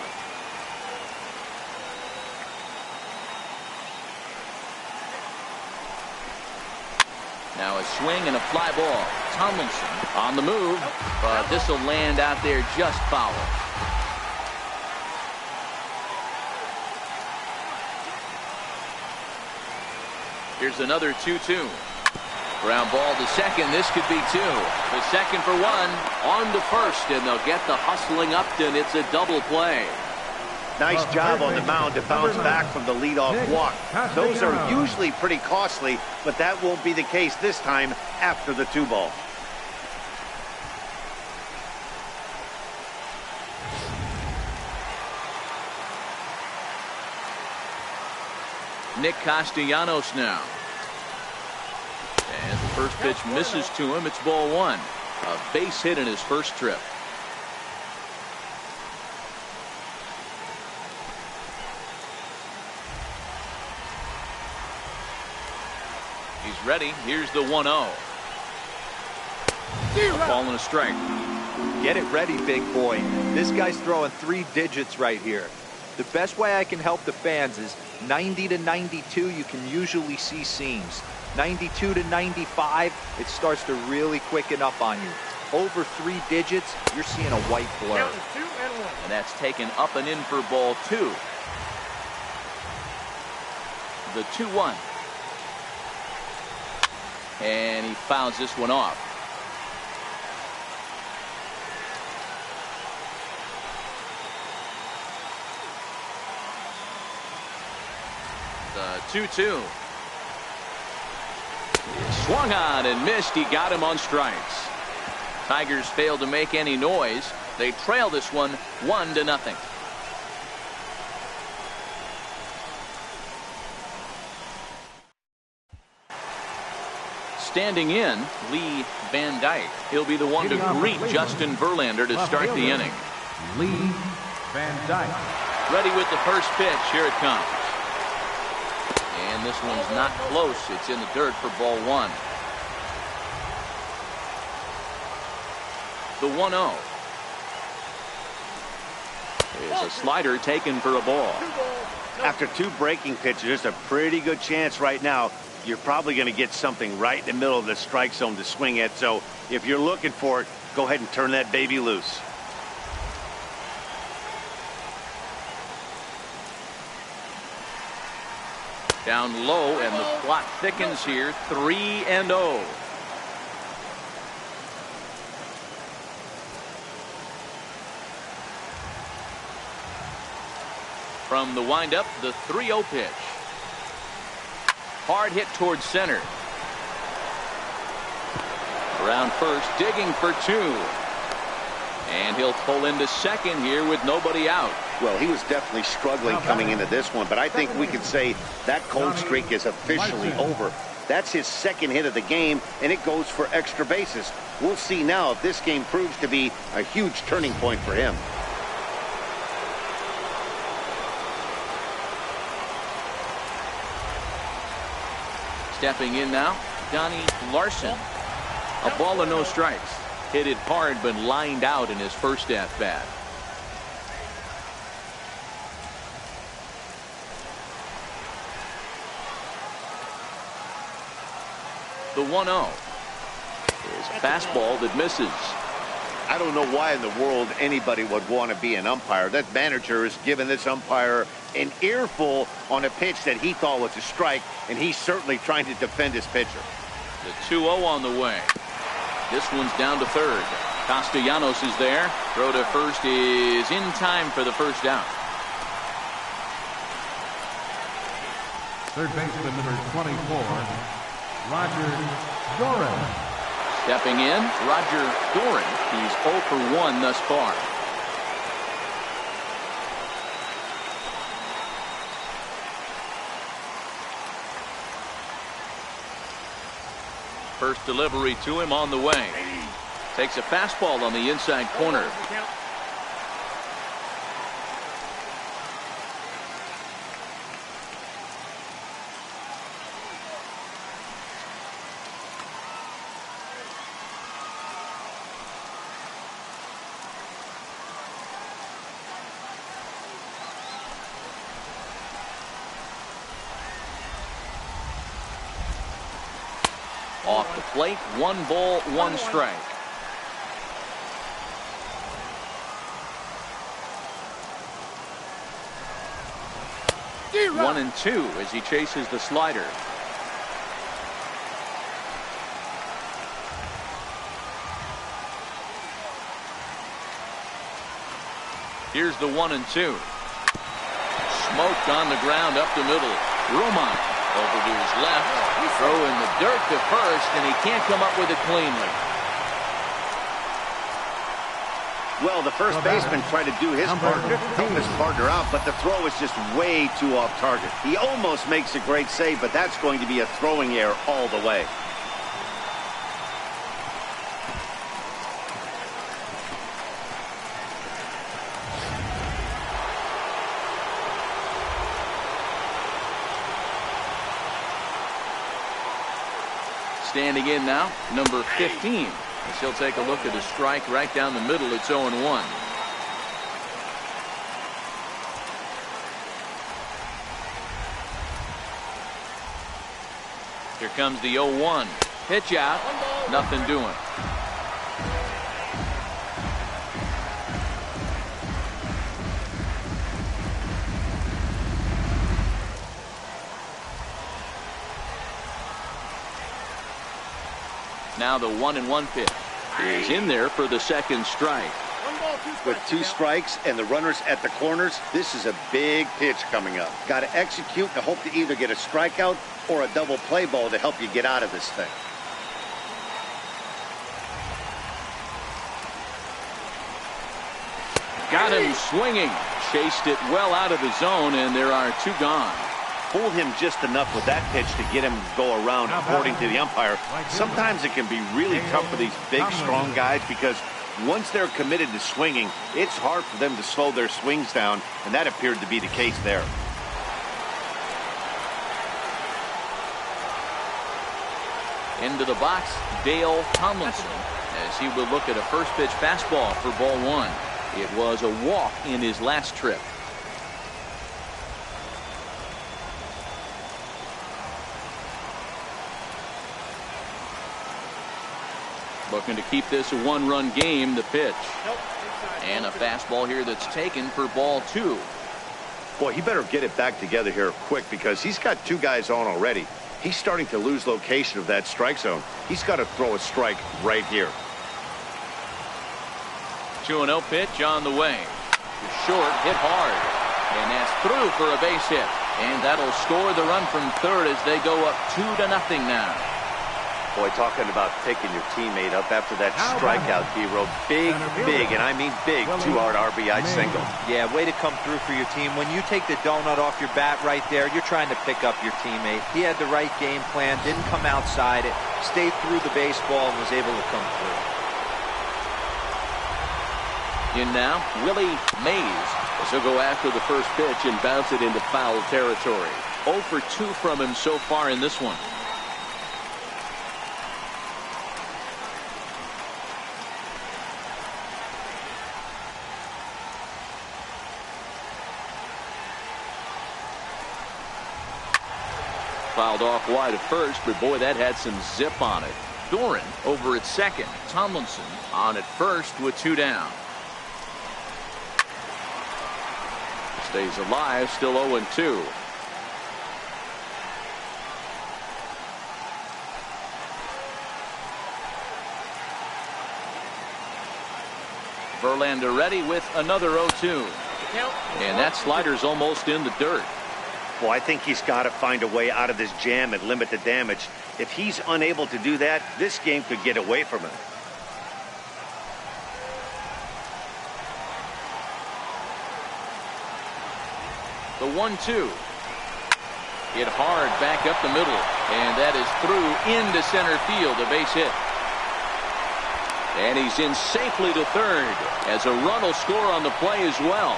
Now a swing and a fly ball. Tomlinson on the move, but this will land out there just foul. Here's another 2-2. Ground ball to second. This could be 2. The second for 1. On to first, and they'll get the hustling Upton. It's a double play. Nice job on the mound to bounce back from the leadoff walk. Those are usually pretty costly, but that won't be the case this time after the 2-ball. Nick Castellanos now. And the first pitch misses to him. It's ball 1. A base hit in his first trip. He's ready. Here's the 1-0. A ball and a strike. Get it ready, big boy. This guy's throwing 3 digits right here. The best way I can help the fans is 90 to 92, you can usually see seams. 92 to 95, it starts to really quicken up on you. Over 3 digits, you're seeing a white blur. And that's taken up and in for ball 2. The 2-1. And he fouls this one off. The 2-2. Swung on and missed. He got him on strikes. Tigers failed to make any noise. They trail this one 1-0. Standing in, Lee Van Dyke. He'll be the one to greet Justin Verlander to start the inning. Lee Van Dyke. Ready with the first pitch. Here it comes. And this one's not close. It's in the dirt for ball 1. The 1-0. Is a slider taken for a ball. After 2 breaking pitches, there's a pretty good chance right now you're probably going to get something right in the middle of the strike zone to swing at. So if you're looking for it, go ahead and turn that baby loose. Down low, and the plot thickens here. 3-0. From the windup, the 3-0 pitch. Hard hit towards center. Around first, digging for 2. And he'll pull into second here with nobody out. Well, he was definitely struggling coming into this one, but I think we could say that cold streak is officially over. That's his 2nd hit of the game, and it goes for extra bases. We'll see now if this game proves to be a huge turning point for him. Stepping in now, Donnie Larson. A ball and no strikes. Hit it hard but lined out in his first at-bat. The 1-0 is a fastball that misses. I don't know why in the world anybody would want to be an umpire. That manager has given this umpire an earful on a pitch that he thought was a strike, and he's certainly trying to defend his pitcher. The 2-0 on the way. This one's down to third. Castellanos is there. Throw to first is in time for the first down. Third baseman number 24, Roger Doran. Stepping in, Roger Doran. He's 0 for 1 thus far. First delivery to him on the way. Takes a fastball on the inside corner. Off the plate, 1 ball, 1 strike. D-Rock. 1 and 2 as he chases the slider. Here's the 1 and 2. Smoked on the ground up the middle. Roman over to his left. Throw in the dirt to first, and he can't come up with it cleanly. Well, the first baseman tried to do his part, help his partner out, but the throw is just way too off target. He almost makes a great save, but that's going to be a throwing error all the way. Standing in now, number 15. As he'll take a look at a strike right down the middle. It's 0-1. Here comes the 0-1. Pitch out. Nothing doing. Now the 1-1 pitch is in there for the second strike. With 2 strikes and the runners at the corners, this is a big pitch coming up. Got to execute and hope to either get a strikeout or a double play ball to help you get out of this thing. Got him swinging. Chased it well out of the zone, and there are 2 gone. Fooled him just enough with that pitch to get him to go around, according to the umpire. Sometimes it can be really tough for these big, strong guys because once they're committed to swinging, it's hard for them to slow their swings down, and that appeared to be the case there. Into the box, Dale Tomlinson, as he will look at a first pitch fastball for ball 1. It was a walk in his last trip. Looking to keep this a 1-run game, the pitch. And a fastball here that's taken for ball 2. Boy, he better get it back together here quick because he's got 2 guys on already. He's starting to lose location of that strike zone. He's got to throw a strike right here. 2-0 pitch on the way. Short, hit hard. And that's through for a base hit. And that'll score the run from third as they go up 2-0 now. Boy, talking about picking your teammate up after that strikeout, Hero. Big, and I mean big, 2-hard RBI single. Yeah, way to come through for your team. When you take the donut off your bat right there, you're trying to pick up your teammate. He had the right game plan, didn't come outside it, stayed through the baseball, and was able to come through. In now, Willie Mays, as he'll go after the first pitch and bounce it into foul territory. 0 for 2 from him so far in this one. Fouled off wide at first, but boy, that had some zip on it. Doran over at second. Tomlinson on at first with 2 down. Stays alive, still 0-2. Verlander ready with another 0-2. And that slider's almost in the dirt. Well, I think he's got to find a way out of this jam and limit the damage. If he's unable to do that, this game could get away from him. The 1-2. Hit hard back up the middle. And that is through into center field. A base hit. And he's in safely to third as a run will score on the play as well.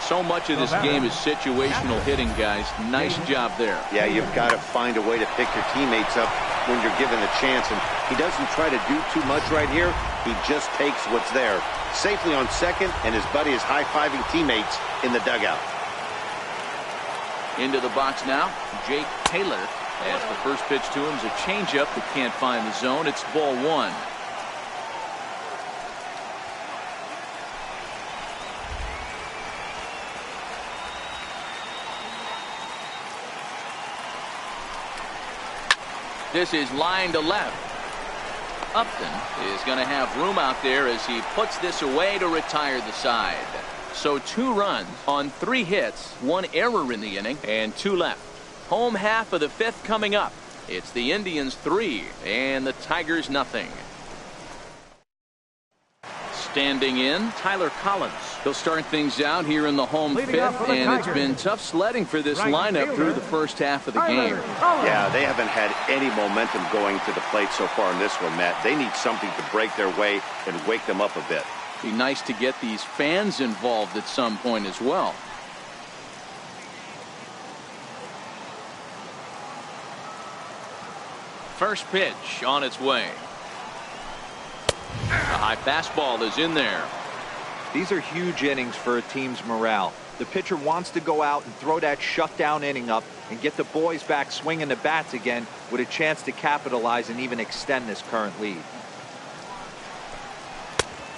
So much of this game is situational hitting, guys. Nice job there. Yeah, you've got to find a way to pick your teammates up when you're given the chance. And he doesn't try to do too much right here. He just takes what's there. Safely on second, and his buddy is high-fiving teammates in the dugout. Into the box now, Jake Taylor. As the first pitch to him is a changeup that can't find the zone. It's ball 1. This is line to left. Upton is going to have room out there as he puts this away to retire the side. So 2 runs on 3 hits, 1 error in the inning, and 2 left. Home half of the 5th coming up. It's the Indians 3 and the Tigers nothing. Standing in, Tyler Collins. He'll start things out here in the home 5th, and it's been tough sledding for this lineup through the first half of the game. Yeah, they haven't had any momentum going to the plate so far in this one, Matt. They need something to break their way and wake them up a bit. Be nice to get these fans involved at some point as well. First pitch on its way. The high fastball is in there. These are huge innings for a team's morale. The pitcher wants to go out and throw that shutdown inning up and get the boys back swinging the bats again with a chance to capitalize and even extend this current lead.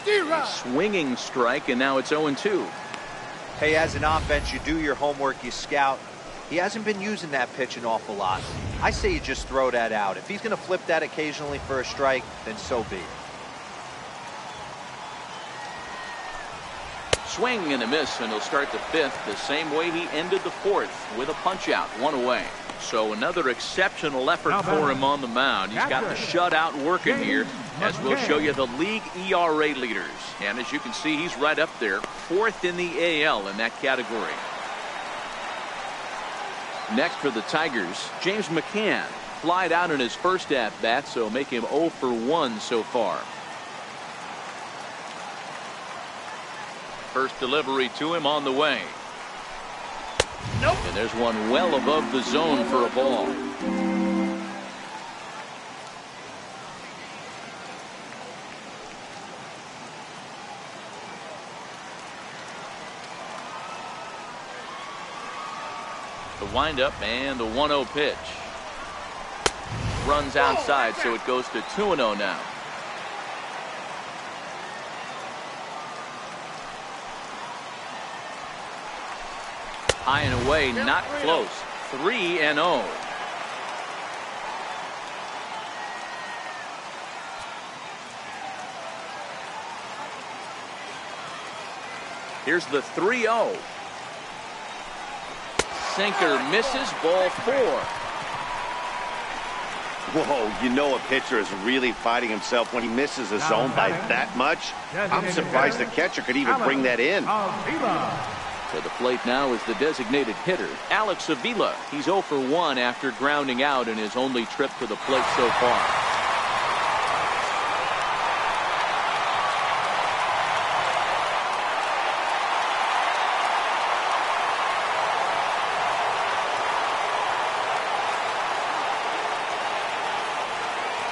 A swinging strike, and now it's 0-2. Hey, as an offense, you do your homework, you scout. He hasn't been using that pitch an awful lot. I say you just throw that out. If he's going to flip that occasionally for a strike, then so be it. Swing and a miss, and he'll start the 5th the same way he ended the 4th with a punch out, 1 away. So another exceptional effort for him on the mound. He's got the shutout working here, as we'll show you the league ERA leaders. And as you can see, he's right up there, 4th in the AL in that category. Next for the Tigers, James McCann. Flied out in his first at-bat, so make him 0 for 1 so far. First delivery to him on the way. Nope. And there's one well above the zone for a ball. The windup and the 1-0 pitch. Runs outside, so it goes to 2-0 now. High and away, not close. 3-0. Here's the 3-0. Sinker misses, ball 4. Whoa, you know a pitcher is really fighting himself when he misses a zone by that much. I'm surprised the catcher could even bring that in. To the plate now is the designated hitter, Alex Avila. He's 0 for 1 after grounding out in his only trip to the plate so far.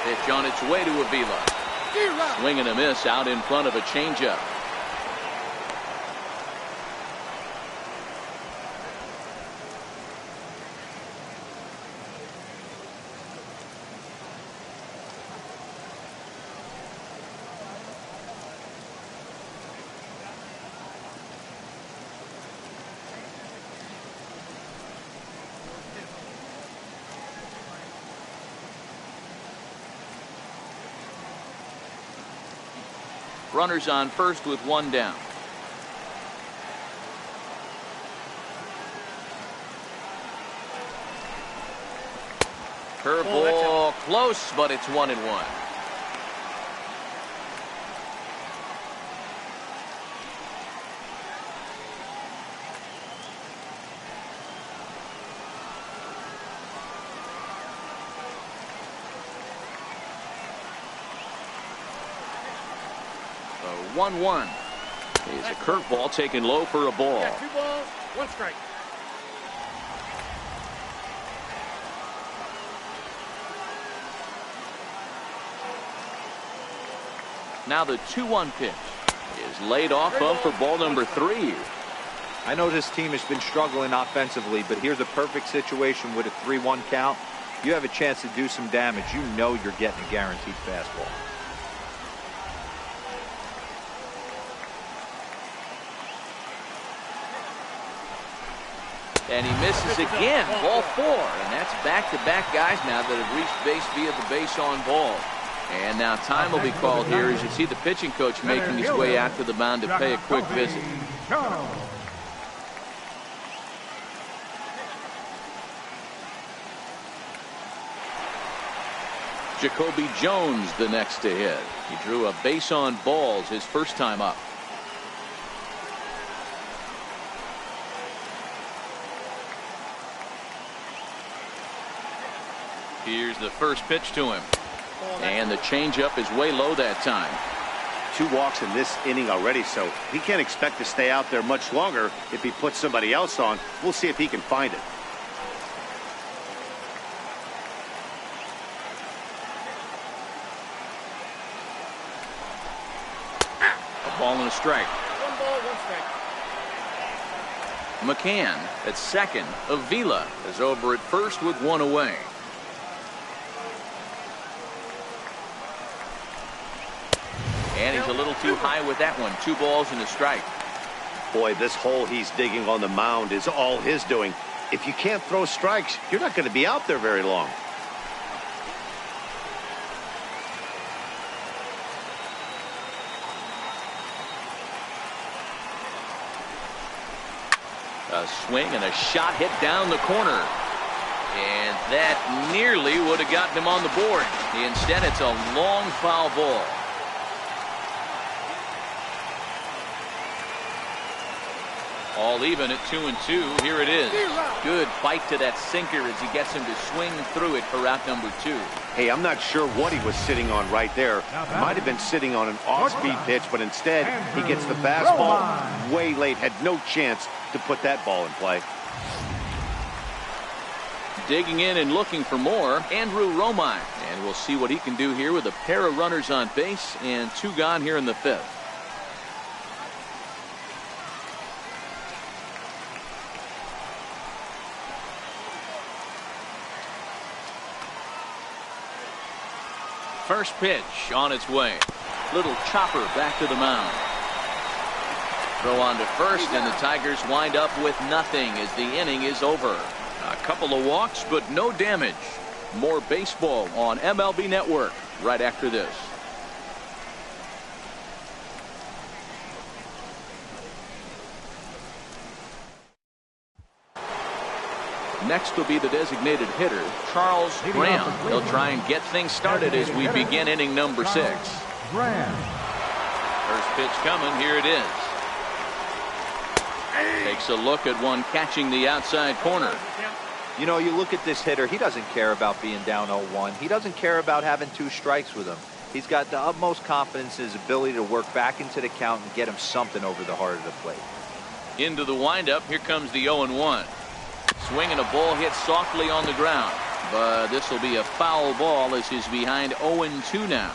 Pitch on its way to Avila. Swing and a miss out in front of a changeup. Runners on first with one down. Curveball close, but it's 1-1. The 1-1 is a curveball taken low for a ball. 2 balls, 1 strike. Now the 2-1 pitch is laid off of for ball number 3. I know this team has been struggling offensively, but here's a perfect situation with a 3-1 count. You have a chance to do some damage. You know you're getting a guaranteed fastball. And he misses again. Ball 4. And that's back-to-back guys now that have reached base via the base on ball. And now time will be called here as you see the pitching coach making his way out to the mound to pay a quick visit. Jacoby Jones the next to hit. He drew a base on balls his first time up. Here's the first pitch to him. And the changeup is way low that time. 2 walks in this inning already, so he can't expect to stay out there much longer if he puts somebody else on. We'll see if he can find it. A ball and a strike. 1 ball, 1 strike. McCann at second. Avila is over at first with 1 away. And he's a little too high with that one. 2 balls and a strike. Boy, this hole he's digging on the mound is all his doing. If you can't throw strikes, you're not going to be out there very long. A swing and a shot hit down the corner. And that nearly would have gotten him on the board. Instead, it's a long foul ball. All even at 2-2. Here it is. Good fight to that sinker as he gets him to swing through it for out number 2. Hey, I'm not sure what he was sitting on right there. Might have been sitting on an off-speed pitch, but instead he gets the fastball way late. Had no chance to put that ball in play. Digging in and looking for more, Andrew Romine. And we'll see what he can do here with a pair of runners on base and 2 gone here in the 5th. First pitch on its way. Little chopper back to the mound. Throw on to first, and the Tigers wind up with nothing as the inning is over. A couple of walks, but no damage. More baseball on MLB Network right after this. Next will be the designated hitter, Charles Graham. He'll try and get things started as we begin inning number 6. First pitch coming. Here it is. Takes a look at one catching the outside corner. You know, you look at this hitter, he doesn't care about being down 0-1. He doesn't care about having 2 strikes with him. He's got the utmost confidence in his ability to work back into the count and get him something over the heart of the plate. Into the windup. Here comes the 0-1. Swing and a ball hit softly on the ground. But this will be a foul ball as he's behind 0-2 now.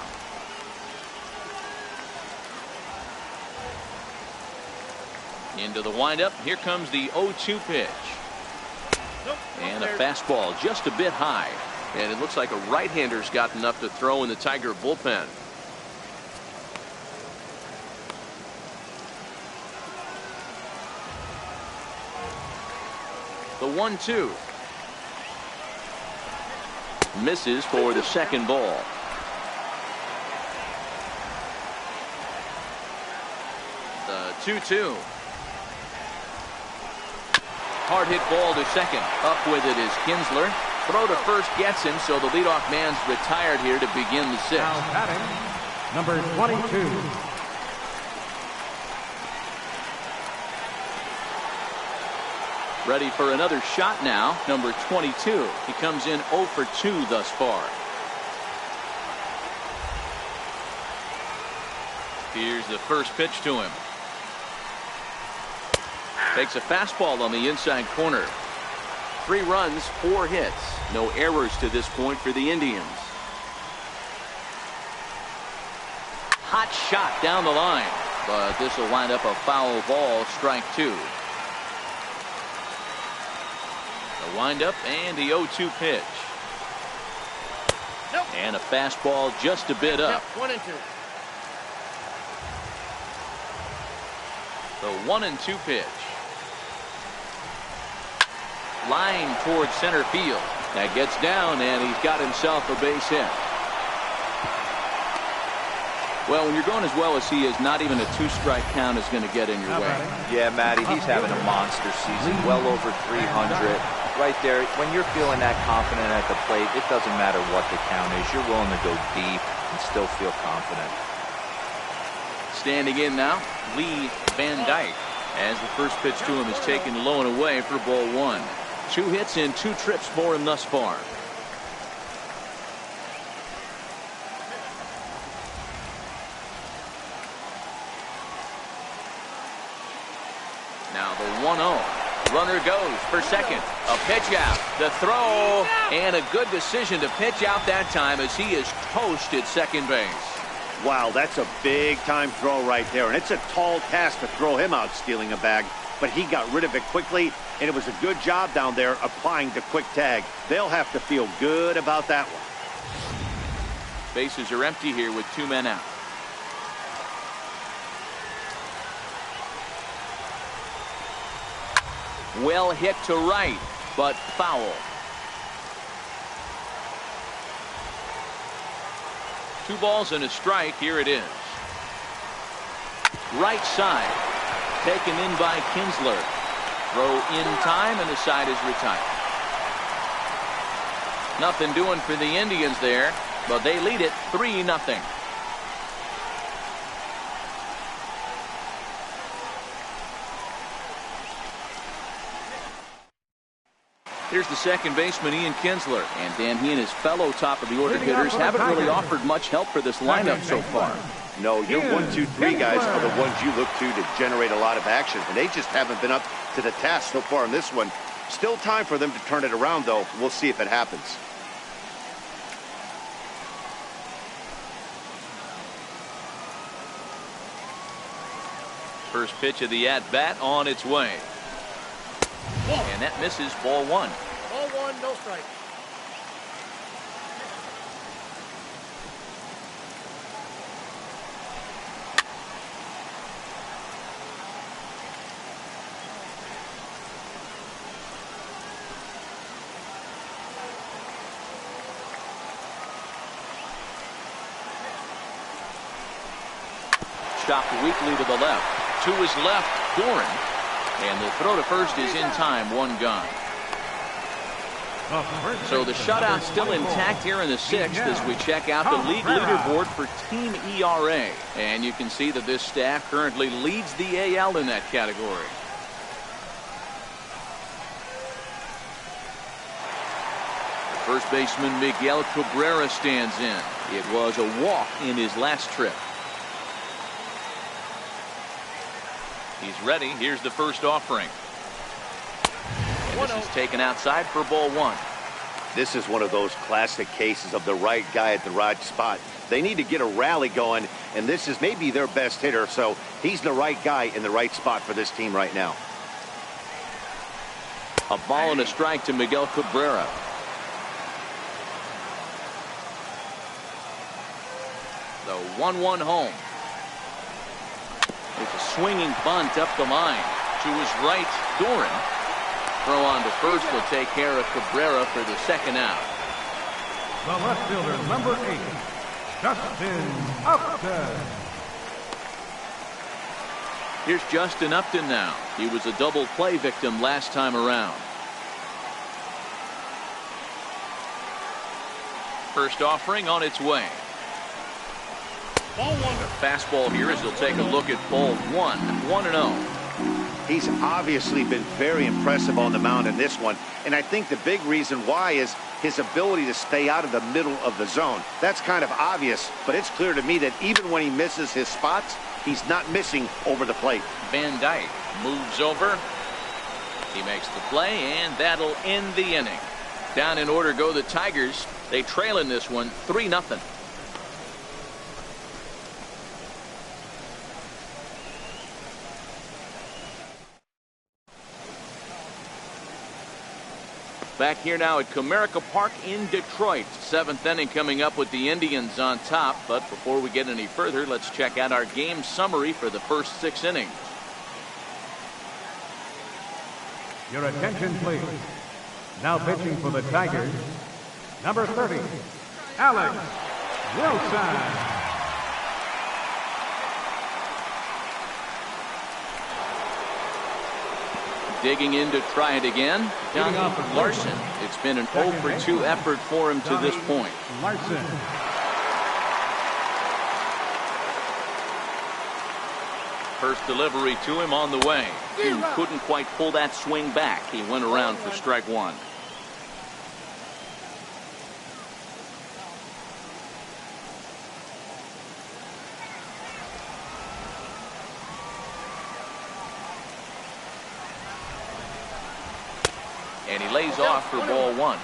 Into the windup. Here comes the 0-2 pitch. And a fastball just a bit high. And it looks like a right-hander's got enough to throw in the Tiger bullpen. The 1-2. Misses for the second ball. 2-2. Hard hit ball to second. Up with it is Kinsler. Throw to first gets him, so the leadoff man's retired here to begin the sixth. Now batting, number 22. Ready for another shot now, number 22. He comes in 0 for 2 thus far. Here's the first pitch to him. Takes a fastball on the inside corner. 3 runs, 4 hits. No errors to this point for the Indians. Hot shot down the line, but this will wind up a foul ball, strike 2. The windup and the 0-2 pitch. Nope. And a fastball just a bit up. Yep, 1-2. The 1-2 pitch. Line towards center field. That gets down, and he's got himself a base hit. Well, when you're going as well as he is, not even a 2-strike count is going to get in your way. Yeah, Matty, he's having a monster season, well over 300. Right there, when you're feeling that confident at the plate, it doesn't matter what the count is. You're willing to go deep and still feel confident. Standing in now, Lee Van Dyke, as the first pitch to him is taken low and away for ball 1. 2 hits and 2 trips for him thus far. Now the 1-0. Runner goes for second. A pitch out. The throw. And a good decision to pitch out that time as he is toast at second base. Wow, that's a big-time throw right there. And it's a tall task to throw him out stealing a bag. But he got rid of it quickly, and it was a good job down there applying the quick tag. They'll have to feel good about that one. Bases are empty here with 2 men out. Well hit to right, but foul. 2 balls and a strike. Here it is. Right side. Taken in by Kinsler. Throw in time, and the side is retired. Nothing doing for the Indians there, but they lead it 3-0. Here's the second baseman, Ian Kinsler. And Dan, he and his fellow top-of-the-order hitters haven't really offered much help for this lineup so far. No, your 1, 2, 3 guys are the ones you look to generate a lot of action, and they just haven't been up to the task so far in this one. Still time for them to turn it around, though. We'll see if it happens. First pitch of the at-bat on its way. And that misses, ball 1. Ball 1, no strike. Chopped weakly to the left. To his left, Doran. And the throw to first is in time, 1 gone. So the shutout still intact here in the 6th as we check out the league leaderboard for team ERA. And you can see that this staff currently leads the AL in that category. First baseman Miguel Cabrera stands in. It was a walk in his last trip. He's ready. Here's the first offering. And this is taken outside for ball 1. This is one of those classic cases of the right guy at the right spot. They need to get a rally going, and this is maybe their best hitter, so he's the right guy in the right spot for this team right now. A ball and a strike to Miguel Cabrera. The 1-1 home. It's a swinging bunt up the line. To his right, Doran. Throw on to first will take care of Cabrera for the second out. The left fielder, number 8, Justin Upton. Here's Justin Upton now. He was a double play victim last time around. First offering on its way. Ball one. The fastball here as he'll take a look at ball one. 1-0. He's obviously been very impressive on the mound in this one, and I think the big reason why is his ability to stay out of the middle of the zone. That's kind of obvious, but it's clear to me that even when he misses his spots, he's not missing over the plate. Van Dyke moves over. He makes the play, and that'll end the inning. Down in order go the Tigers. They trail in this one 3-0. Back here now at Comerica Park in Detroit. 7th inning coming up with the Indians on top. But before we get any further, let's check out our game summary for the first 6 innings. Your attention, please. Now pitching for the Tigers, number 30, Alex Wilson. Digging in to try it again, Donnie Larson. It's been an 0 for 2 effort for him to this point. Larson. First delivery to him on the way. He couldn't quite pull that swing back. He went around for strike one. And he lays off for ball one.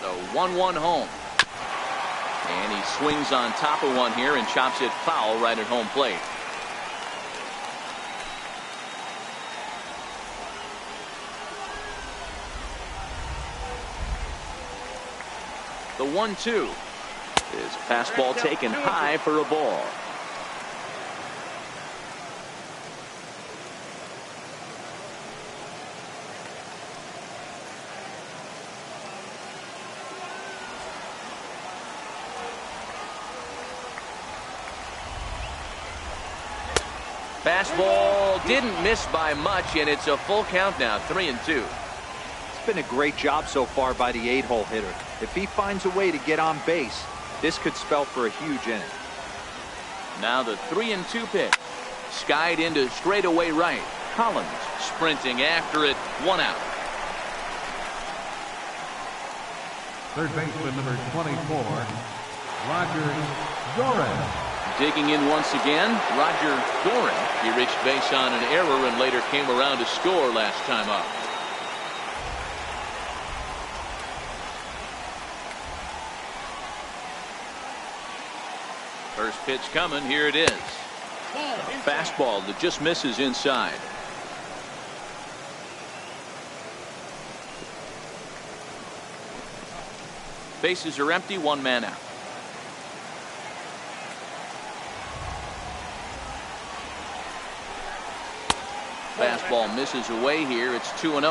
The 1-1 home. And he swings on top of one here and chops it foul right at home plate. The 1-2 is fastball taken high for a ball. Fastball didn't miss by much, and it's a full count now, 3-2. It's been a great job so far by the 8-hole hitter. If he finds a way to get on base, this could spell for a huge inning. Now the 3-2 pitch. Skied into straightaway right. Collins sprinting after it. 1 out. Third baseman, number 24, Roger Doran. Digging in once again, Roger Doran. He reached base on an error and later came around to score last time up. First pitch coming. Here it is. A fastball that just misses inside. Bases are empty. 1 man out. Fastball misses away here. It's 2-0.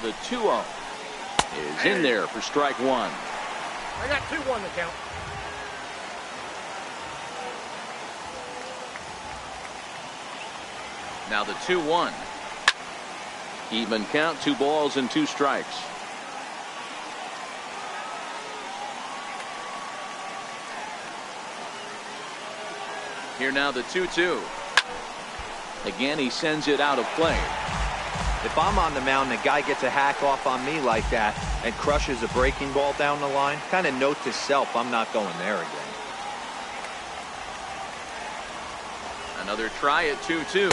The 2-0 is in there for strike one. I got 2-1 to count. Now the 2-1. Even count, 2 balls and 2 strikes. Here now the 2-2. Again, he sends it out of play. If I'm on the mound and the guy gets a hack off on me like that and crushes a breaking ball down the line, kind of note to self, I'm not going there again. Another try at 2-2.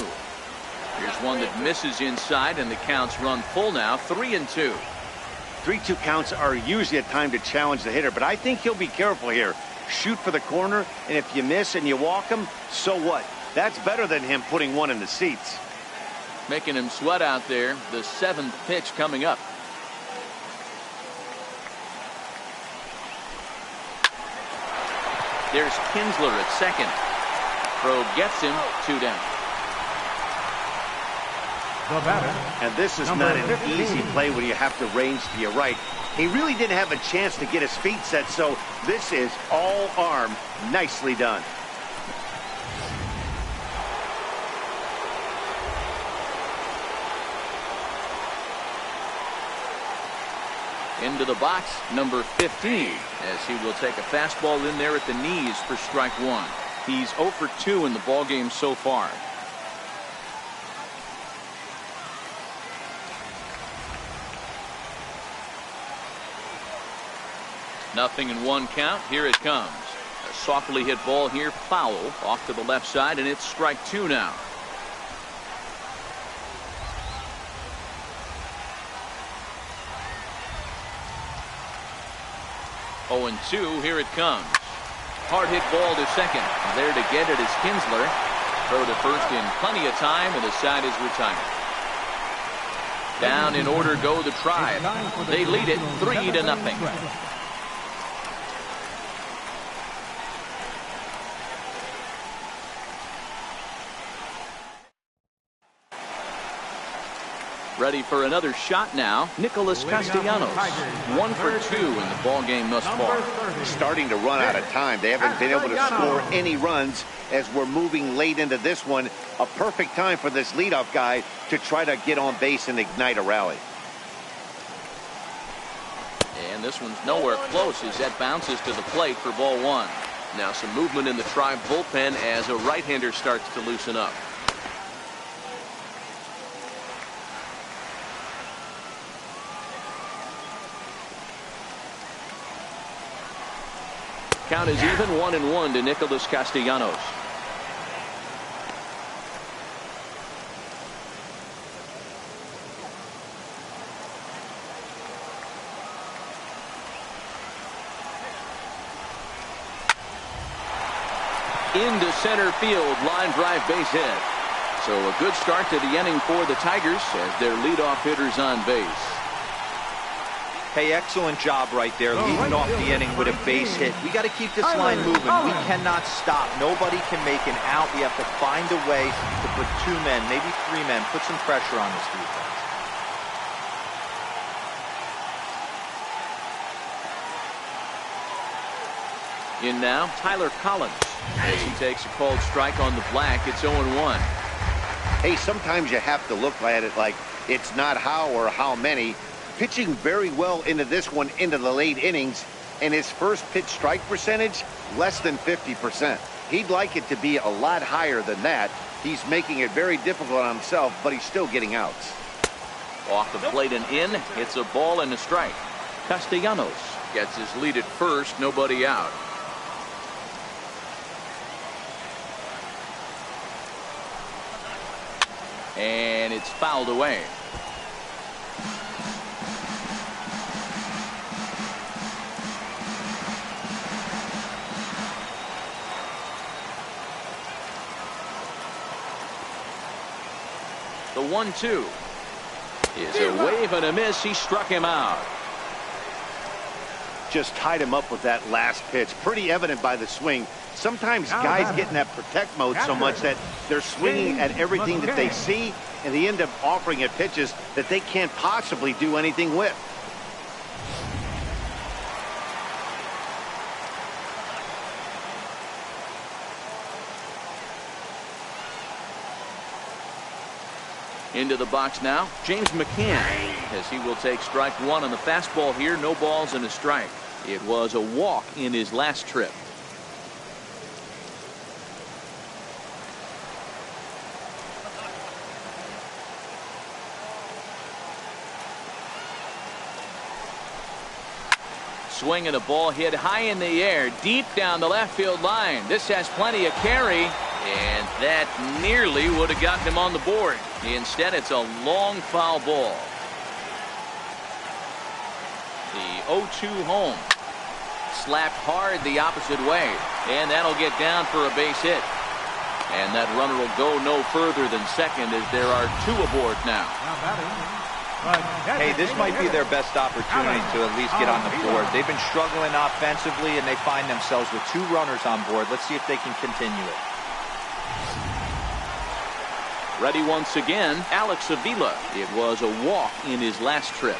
Here's one that misses inside, and the counts run full now. 3-2. 3-2 counts are usually a time to challenge the hitter, but I think he'll be careful here. Shoot for the corner, and if you miss and you walk him, so what? That's better than him putting one in the seats. Making him sweat out there. The 7th pitch coming up. There's Kinsler at second. Throw gets him 2 down. The batter. And this is not an easy play when you have to range to your right. He really didn't have a chance to get his feet set, so this is all arm. Nicely done. Into the box, number 15, as he will take a fastball in there at the knees for strike 1. He's 0 for 2 in the ballgame so far. Nothing in 1 count. Here it comes. A softly hit ball here, foul off to the left side, and it's strike 2 now. Oh, and 2. Here it comes. Hard hit ball to second. There to get it is Kinsler. Throw to first in plenty of time, and the side is retired. Down in order go the Tribe. They lead it 3-0. Ready for another shot now. Nicholas Castellanos, 1 for 2 in the ballgame thus far. Starting to run out of time. They haven't been able to score any runs as we're moving late into this one. A perfect time for this leadoff guy to try to get on base and ignite a rally. And this one's nowhere close as that bounces to the plate for ball 1. Now some movement in the Tribe bullpen as a right-hander starts to loosen up. Count is even 1-1 to Nicholas Castellanos. Into center field, line drive, base hit. So a good start to the inning for the Tigers as their leadoff hitter's on base. Hey, excellent job right there, leading off the inning with a base hit. We got to keep this line moving. We cannot stop. Nobody can make an out. We have to find a way to put 2 men, maybe 3 men, put some pressure on this defense. In now, Tyler Collins. As he takes a called strike on the black, it's 0-1. Hey, sometimes you have to look at it like it's not how or how many. Pitching very well into this one into the late innings, and his first pitch strike percentage less than 50%. He'd like it to be a lot higher than that. He's making it very difficult on himself, but he's still getting outs. Off the plate and in, it's a ball and a strike. Castellanos gets his lead at first, nobody out. And it's fouled away. The 1-2 is a wave and a miss. He struck him out. Just tied him up with that last pitch. Pretty evident by the swing. Sometimes guys get in that protect mode so much that they're swinging at everything that they see, and they end up offering it pitches that they can't possibly do anything with. Into the box now, James McCann, as he will take strike 1 on the fastball here. No balls and a strike. It was a walk in his last trip. Swing and a ball hit high in the air, deep down the left field line. This has plenty of carry, and that nearly would have gotten him on the board. Instead, it's a long foul ball. The 0-2 home. Slapped hard the opposite way, and that'll get down for a base hit. And that runner will go no further than second as there are 2 aboard now. Hey, this might be their best opportunity to at least get on the board. They've been struggling offensively, and they find themselves with 2 runners on board. Let's see if they can continue it. Ready once again, Alex Avila. It was a walk in his last trip.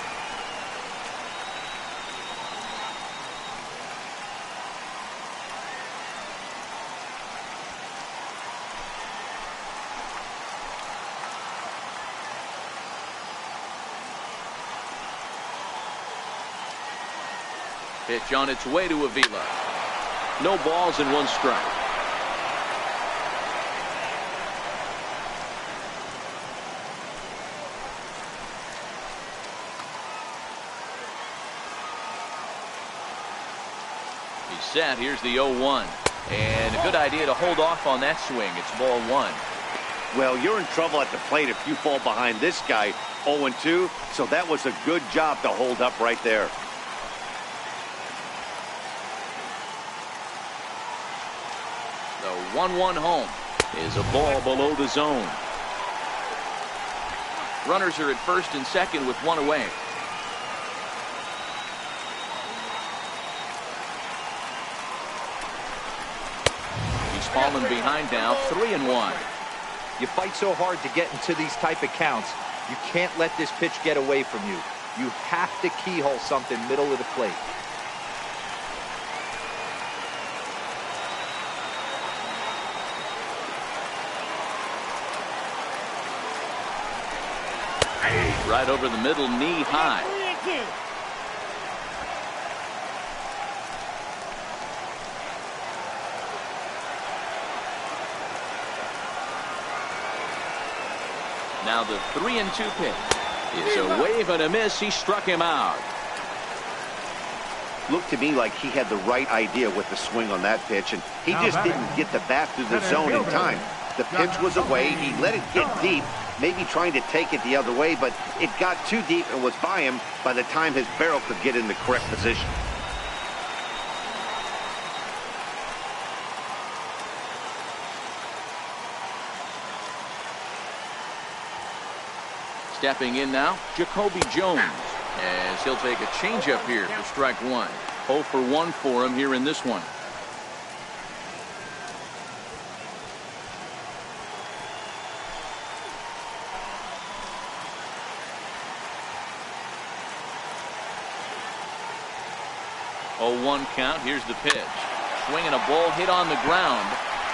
Pitch on its way to Avila. No balls and 1 strike. He's set. Here's the 0-1. And a good idea to hold off on that swing. It's ball 1. Well, you're in trouble at the plate if you fall behind this guy 0-2. So that was a good job to hold up right there. The 1-1 home is a ball below the zone. Runners are at first and second with 1 away. He's fallen behind now, 3-1. You fight so hard to get into these type of counts. You can't let this pitch get away from you. You have to keyhole something middle of the plate. Right over the middle, knee high. Now the 3-2 pitch is a wave and a miss. He struck him out. Looked to me like he had the right idea with the swing on that pitch, and he just didn't get the bat through the zone in time. The pitch was away. He let it get deep, maybe trying to take it the other way, but it got too deep and was by him by the time his barrel could get in the correct position. Stepping in now, Jacoby Jones, as he'll take a changeup here for strike 1. 0 for 1 for him here in this one. Oh, 1 count. Here's the pitch. Swinging a ball hit on the ground,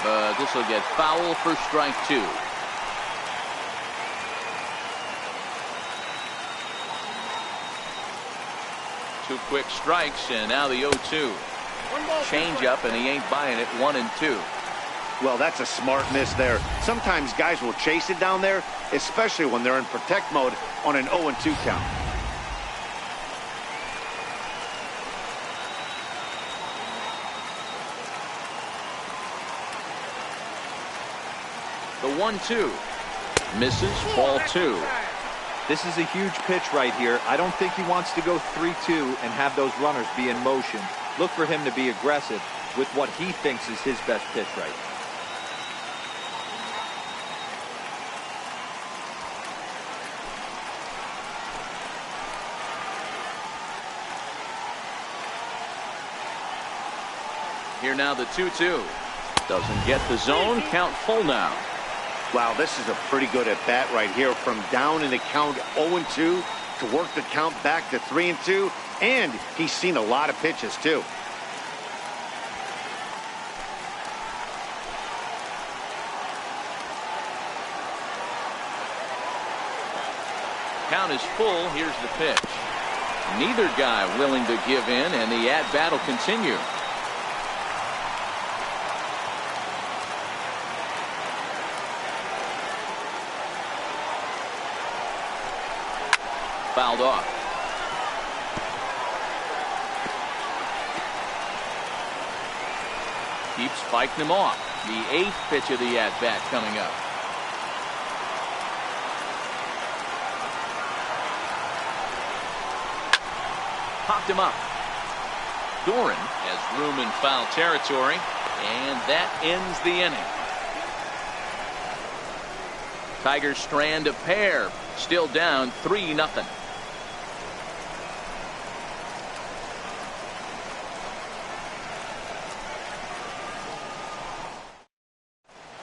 but this will get foul for strike 2. Two quick strikes, and now the 0-2. Change up, and he ain't buying it. 1-2. Well, that's a smart miss there. Sometimes guys will chase it down there, especially when they're in protect mode on an 0-2 count. The 1-2 misses, ball 2. This is a huge pitch right here. I don't think he wants to go 3-2 and have those runners be in motion. Look for him to be aggressive with what he thinks is his best pitch right. Here now the 2-2. Doesn't get the zone. Count full now. Wow, this is a pretty good at-bat right here. From down in the count 0-2 to work the count back to 3-2. And he's seen a lot of pitches, too. Count is full. Here's the pitch. Neither guy willing to give in, and the at-bat will continue. Fouled off. Keeps fighting him off. The 8th pitch of the at-bat coming up. Popped him up. Doran has room in foul territory, and that ends the inning. Tigers strand a pair. Still down 3-0.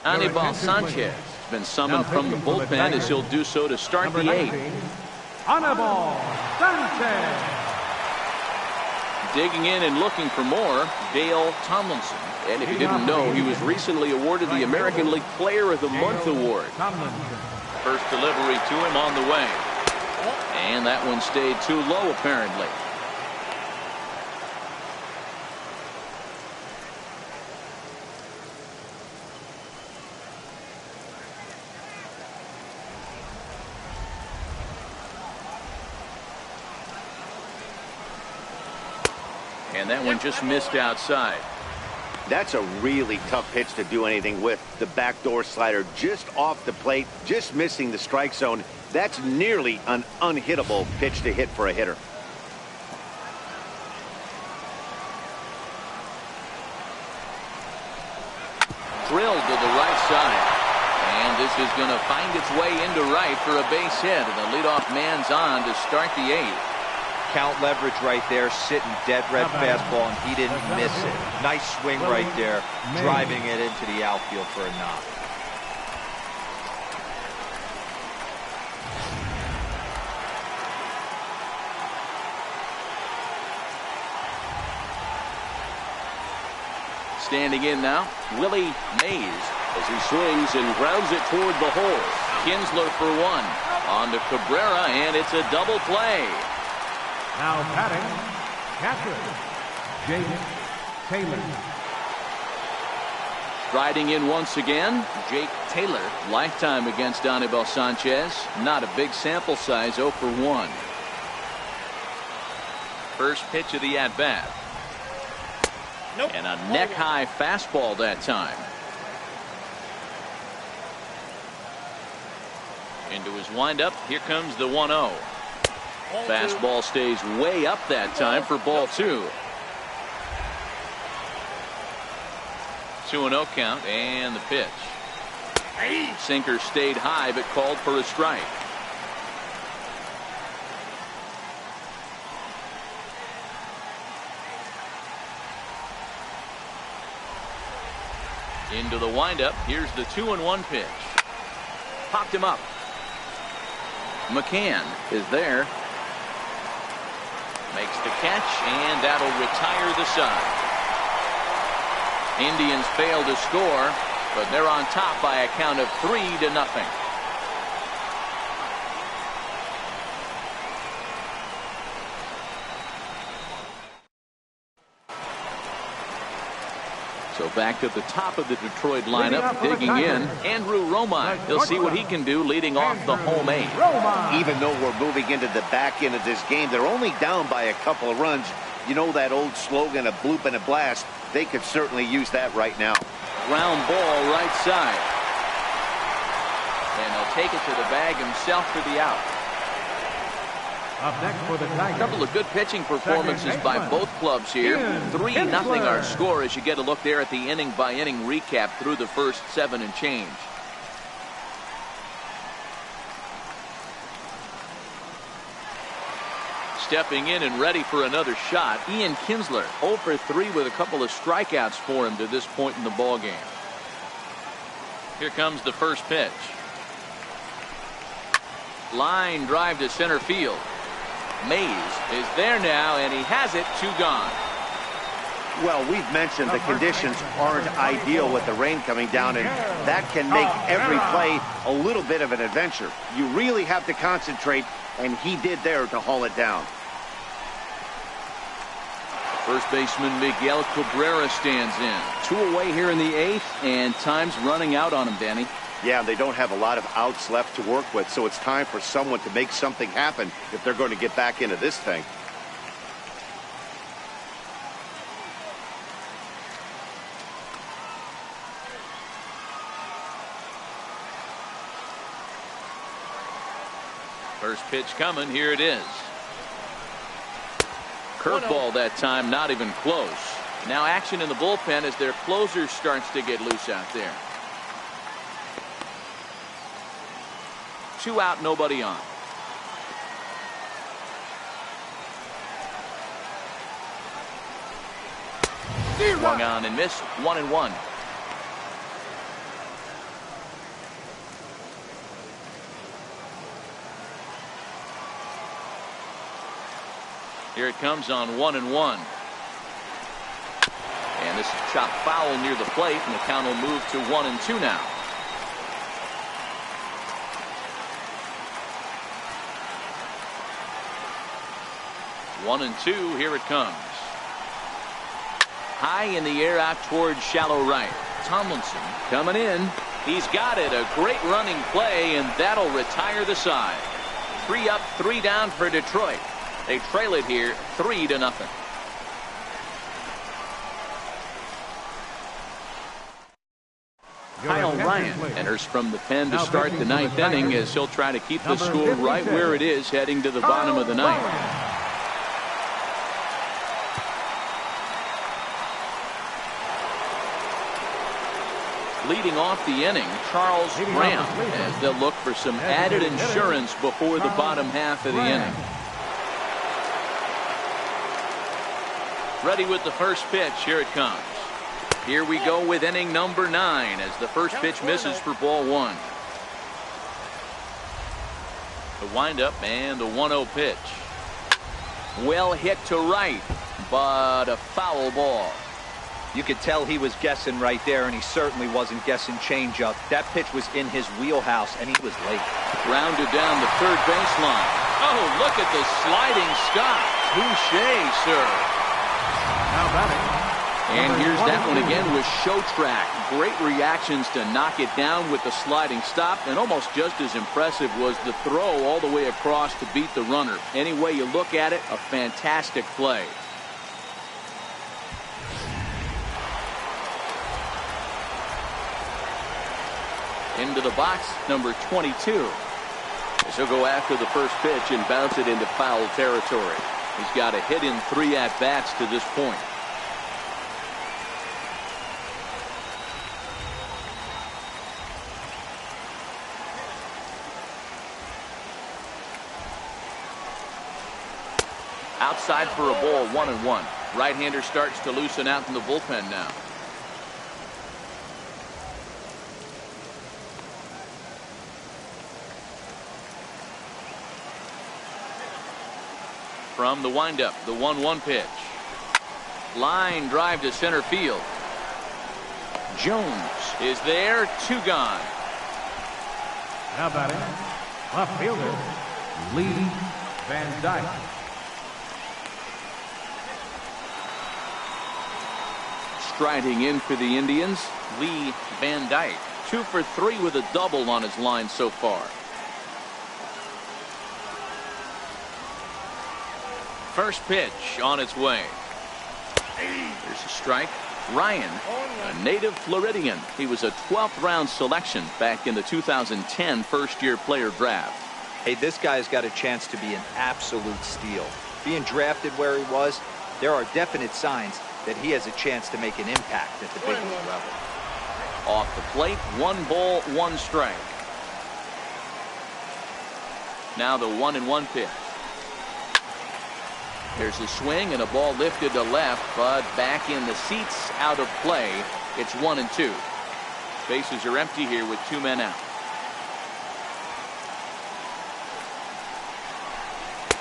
Anibal Sanchez has been summoned from the bullpen as he'll do so to start the 8th. Anibal Sanchez. Digging in and looking for more, Dale Tomlinson. And if you didn't know, he was recently awarded the American League Player of the Month award. First delivery to him on the way. And that one stayed too low, apparently. And that one just missed outside. That's a really tough pitch to do anything with. The backdoor slider just off the plate, just missing the strike zone. That's nearly an unhittable pitch to hit for a hitter. Drilled to the right side. And this is going to find its way into right for a base hit. And the leadoff man's on to start the 8th. Count leverage right there, sitting dead red fastball, and he didn't miss it. Nice swing right there, driving it into the outfield for a knock. Standing in now, Willie Mays as he swings and grounds it toward the hole. Kinsler for 1. On to Cabrera, and it's a double play. Now batting, catcher, Jake Taylor. Riding in once again, Jake Taylor. Lifetime against Anibal Sanchez. Not a big sample size, 0 for 1. First pitch of the at-bat. Nope. And a neck-high fastball that time. Into his windup. Here comes the 1-0. Fastball stays way up that time for ball 2. 2-0 count and the pitch. Sinker stayed high but called for a strike. Into the windup. Here's the 2-1 pitch. Popped him up. McCann is there. Makes the catch, and that'll retire the side. Indians fail to score, but they're on top by a count of 3-0. So back to the top of the Detroit lineup, digging in, Andrew Romine. He'll see what he can do leading off the home 8. Even though we're moving into the back end of this game, they're only down by a couple of runs. You know that old slogan, a bloop and a blast. They could certainly use that right now. Ground ball right side. And he'll take it to the bag himself for the out. Up next for the Tigers. A couple of good pitching performances by both clubs here. 3-0 our score as you get a look there at the inning-by-inning recap through the first 7 and change. Stepping in and ready for another shot, Ian Kinsler 0 for 3 with a couple of strikeouts for him to this point in the ballgame. Here comes the first pitch. Line drive to center field. Mays is there now, and he has it. 2 gone. Well, we've mentioned the conditions aren't ideal with the rain coming down, and that can make every play a little bit of an adventure. You really have to concentrate, and he did there to haul it down. First baseman Miguel Cabrera stands in. 2 away here in the 8th, and time's running out on him, Danny. Yeah, they don't have a lot of outs left to work with, so it's time for someone to make something happen if they're going to get back into this thing. First pitch coming. Here it is. Curveball that time, not even close. Now action in the bullpen as their closer starts to get loose out there. 2 out, nobody on. Swung on and missed. 1-1. Here it comes on 1-1. And this is chopped foul near the plate, and the count will move to 1-2 now. One and two, here it comes. High in the air out towards shallow right. Tomlinson coming in. He's got it. A great running play, and that'll retire the side. 3 up, 3 down for Detroit. They trail it here 3-0. Kyle Ryan enters from the pen to start the 9th inning as he'll try to keep the score right where it is heading to the bottom of the 9th. Leading off the inning, Charles Graham, as they'll look for some added insurance before the bottom half of the inning. Ready with the first pitch. Here it comes. Here we go with inning number 9 as the first pitch misses for ball 1. The windup and the 1-0 pitch. Well hit to right, but a foul ball. You could tell he was guessing right there, and he certainly wasn't guessing changeup. That pitch was in his wheelhouse, and he was late. Grounded down the third baseline. Oh, look at the sliding stop. Touché, sir. Now batting. And here's that one again with Showtrack. Great reactions to knock it down with the sliding stop, and almost just as impressive was the throw all the way across to beat the runner. Any way you look at it, a fantastic play. Into the box, number 22. As he'll go after the first pitch and bounce it into foul territory. He's got a hit in 3 at-bats to this point. Outside for a ball, 1-1. Right-hander starts to loosen out in the bullpen now. From the windup, the 1-1 pitch. Line drive to center field. Jones is there, 2 gone. Now batting, left fielder, Lee Van Dyke. Striding in for the Indians, Lee Van Dyke. 2 for 3 with a double on his line so far. First pitch on its way. There's a strike. Ryan, a native Floridian. He was a 12th round selection back in the 2010 first-year player draft. Hey, this guy's got a chance to be an absolute steal. Being drafted where he was, there are definite signs that he has a chance to make an impact at the big league level. Off the plate, 1 ball, 1 strike. Now the 1-1 pitch. There's a swing and a ball lifted to left, but back in the seats, out of play. It's 1-2. Bases are empty here with 2 men out.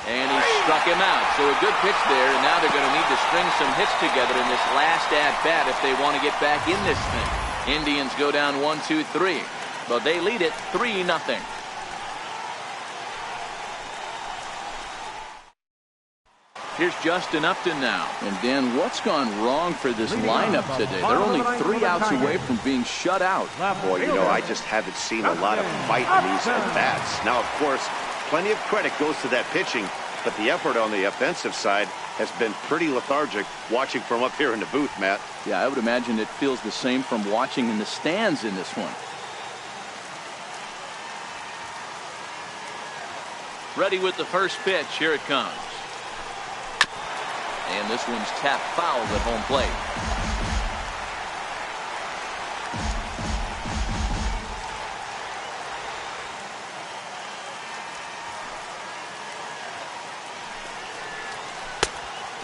And he struck him out. So a good pitch there, and now they're going to need to string some hits together in this last at-bat if they want to get back in this thing. Indians go down 1-2-3, but they lead it 3-0. Here's Justin Upton now. And Dan, what's gone wrong for this lineup today? They're only 3 outs away from being shut out. Boy, you know, I just haven't seen a lot of fight in these at-bats. Now, of course, plenty of credit goes to that pitching, but the effort on the offensive side has been pretty lethargic watching from up here in the booth, Matt. Yeah, I would imagine it feels the same from watching in the stands in this one. Ready with the first pitch. Here it comes. And this one's tapped foul at home plate.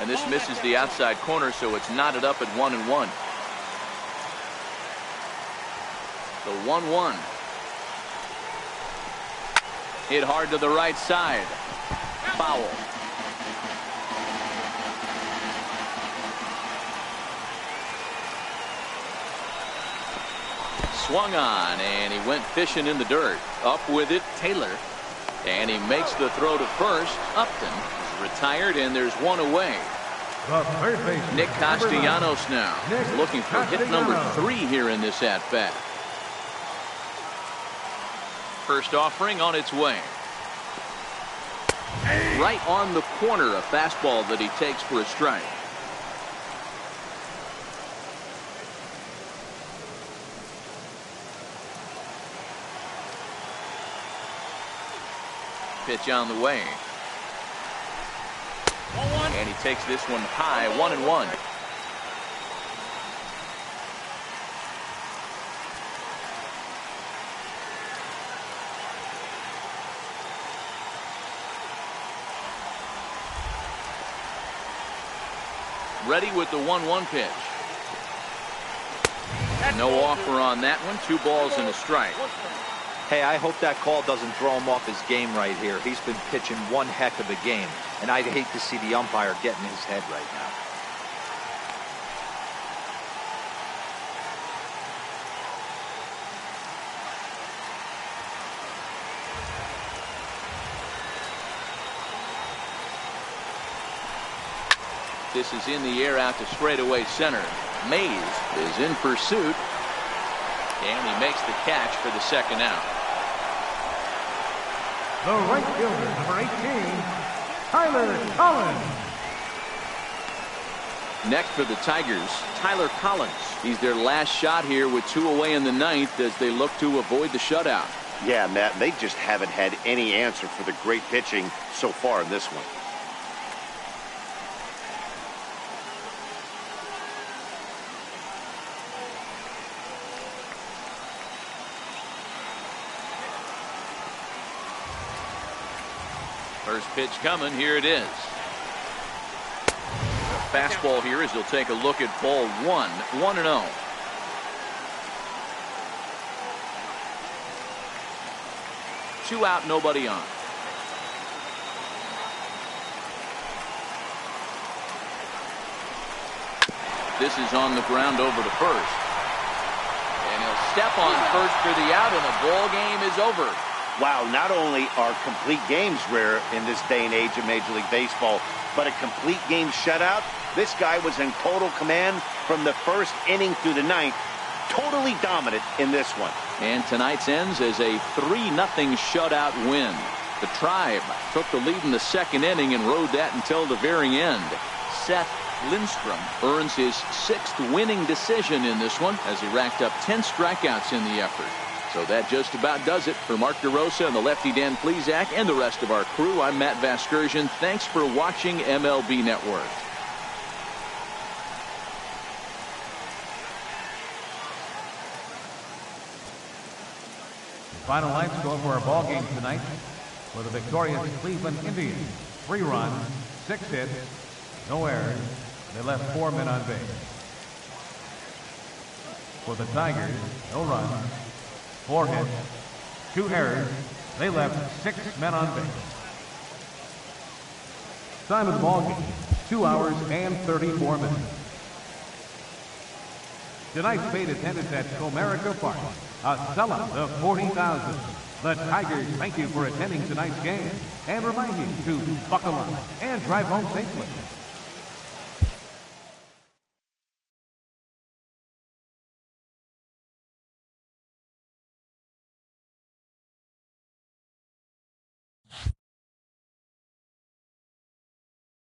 And this misses the outside corner, so it's knotted up at 1-1. The 1-1. Hit hard to the right side. Foul. Swung on, and he went fishing in the dirt. Up with it, Taylor. And he makes the throw to first. Upton is retired, and there's one away. Nick Castellanos now looking for hit number 3 here in this at-bat. First offering on its way. Right on the corner, a fastball that he takes for a strike. Pitch on the way. And he takes this one high, 1-1. Ready with the 1-1 pitch. No offer on that one. 2 balls and a strike. Hey, I hope that call doesn't throw him off his game right here. He's been pitching one heck of a game, and I'd hate to see the umpire get in his head right now. This is in the air out to straightaway center. Mays is in pursuit, and he makes the catch for the second out. The right fielder, number 18, Tyler Collins. Next for the Tigers, Tyler Collins. He's their last shot here with 2 away in the 9th as they look to avoid the shutout. Yeah, Matt, they just haven't had any answer for the great pitching so far in this one. First pitch coming. Here it is. The fastball here as he'll take a look at ball 1. 1-0. Two out, nobody on. This is on the ground over to first. And he'll step on first for the out, and the ball game is over. Wow, not only are complete games rare in this day and age of Major League Baseball, but a complete game shutout. This guy was in total command from the first inning through the 9th. Totally dominant in this one. And tonight's ends as a 3-0 shutout win. The Tribe took the lead in the second inning and rode that until the very end. Seth Lindstrom earns his 6th winning decision in this one as he racked up 10 strikeouts in the effort. So that just about does it for Mark DeRosa and the lefty Dan Plesac and the rest of our crew. I'm Matt Vasgersian. Thanks for watching MLB Network. The final line score for our ball game tonight for the victorious Cleveland Indians: 3 runs, 6 hits, no errors. They left 4 men on base. For the Tigers, no runs, 4 hits, 2 errors. They left 6 men on base. Time of the ball game, 2 hours and 34 minutes. Tonight's paid attendance at Comerica Park, a sellout of 40,000. The Tigers thank you for attending tonight's game and remind you to buckle up and drive home safely.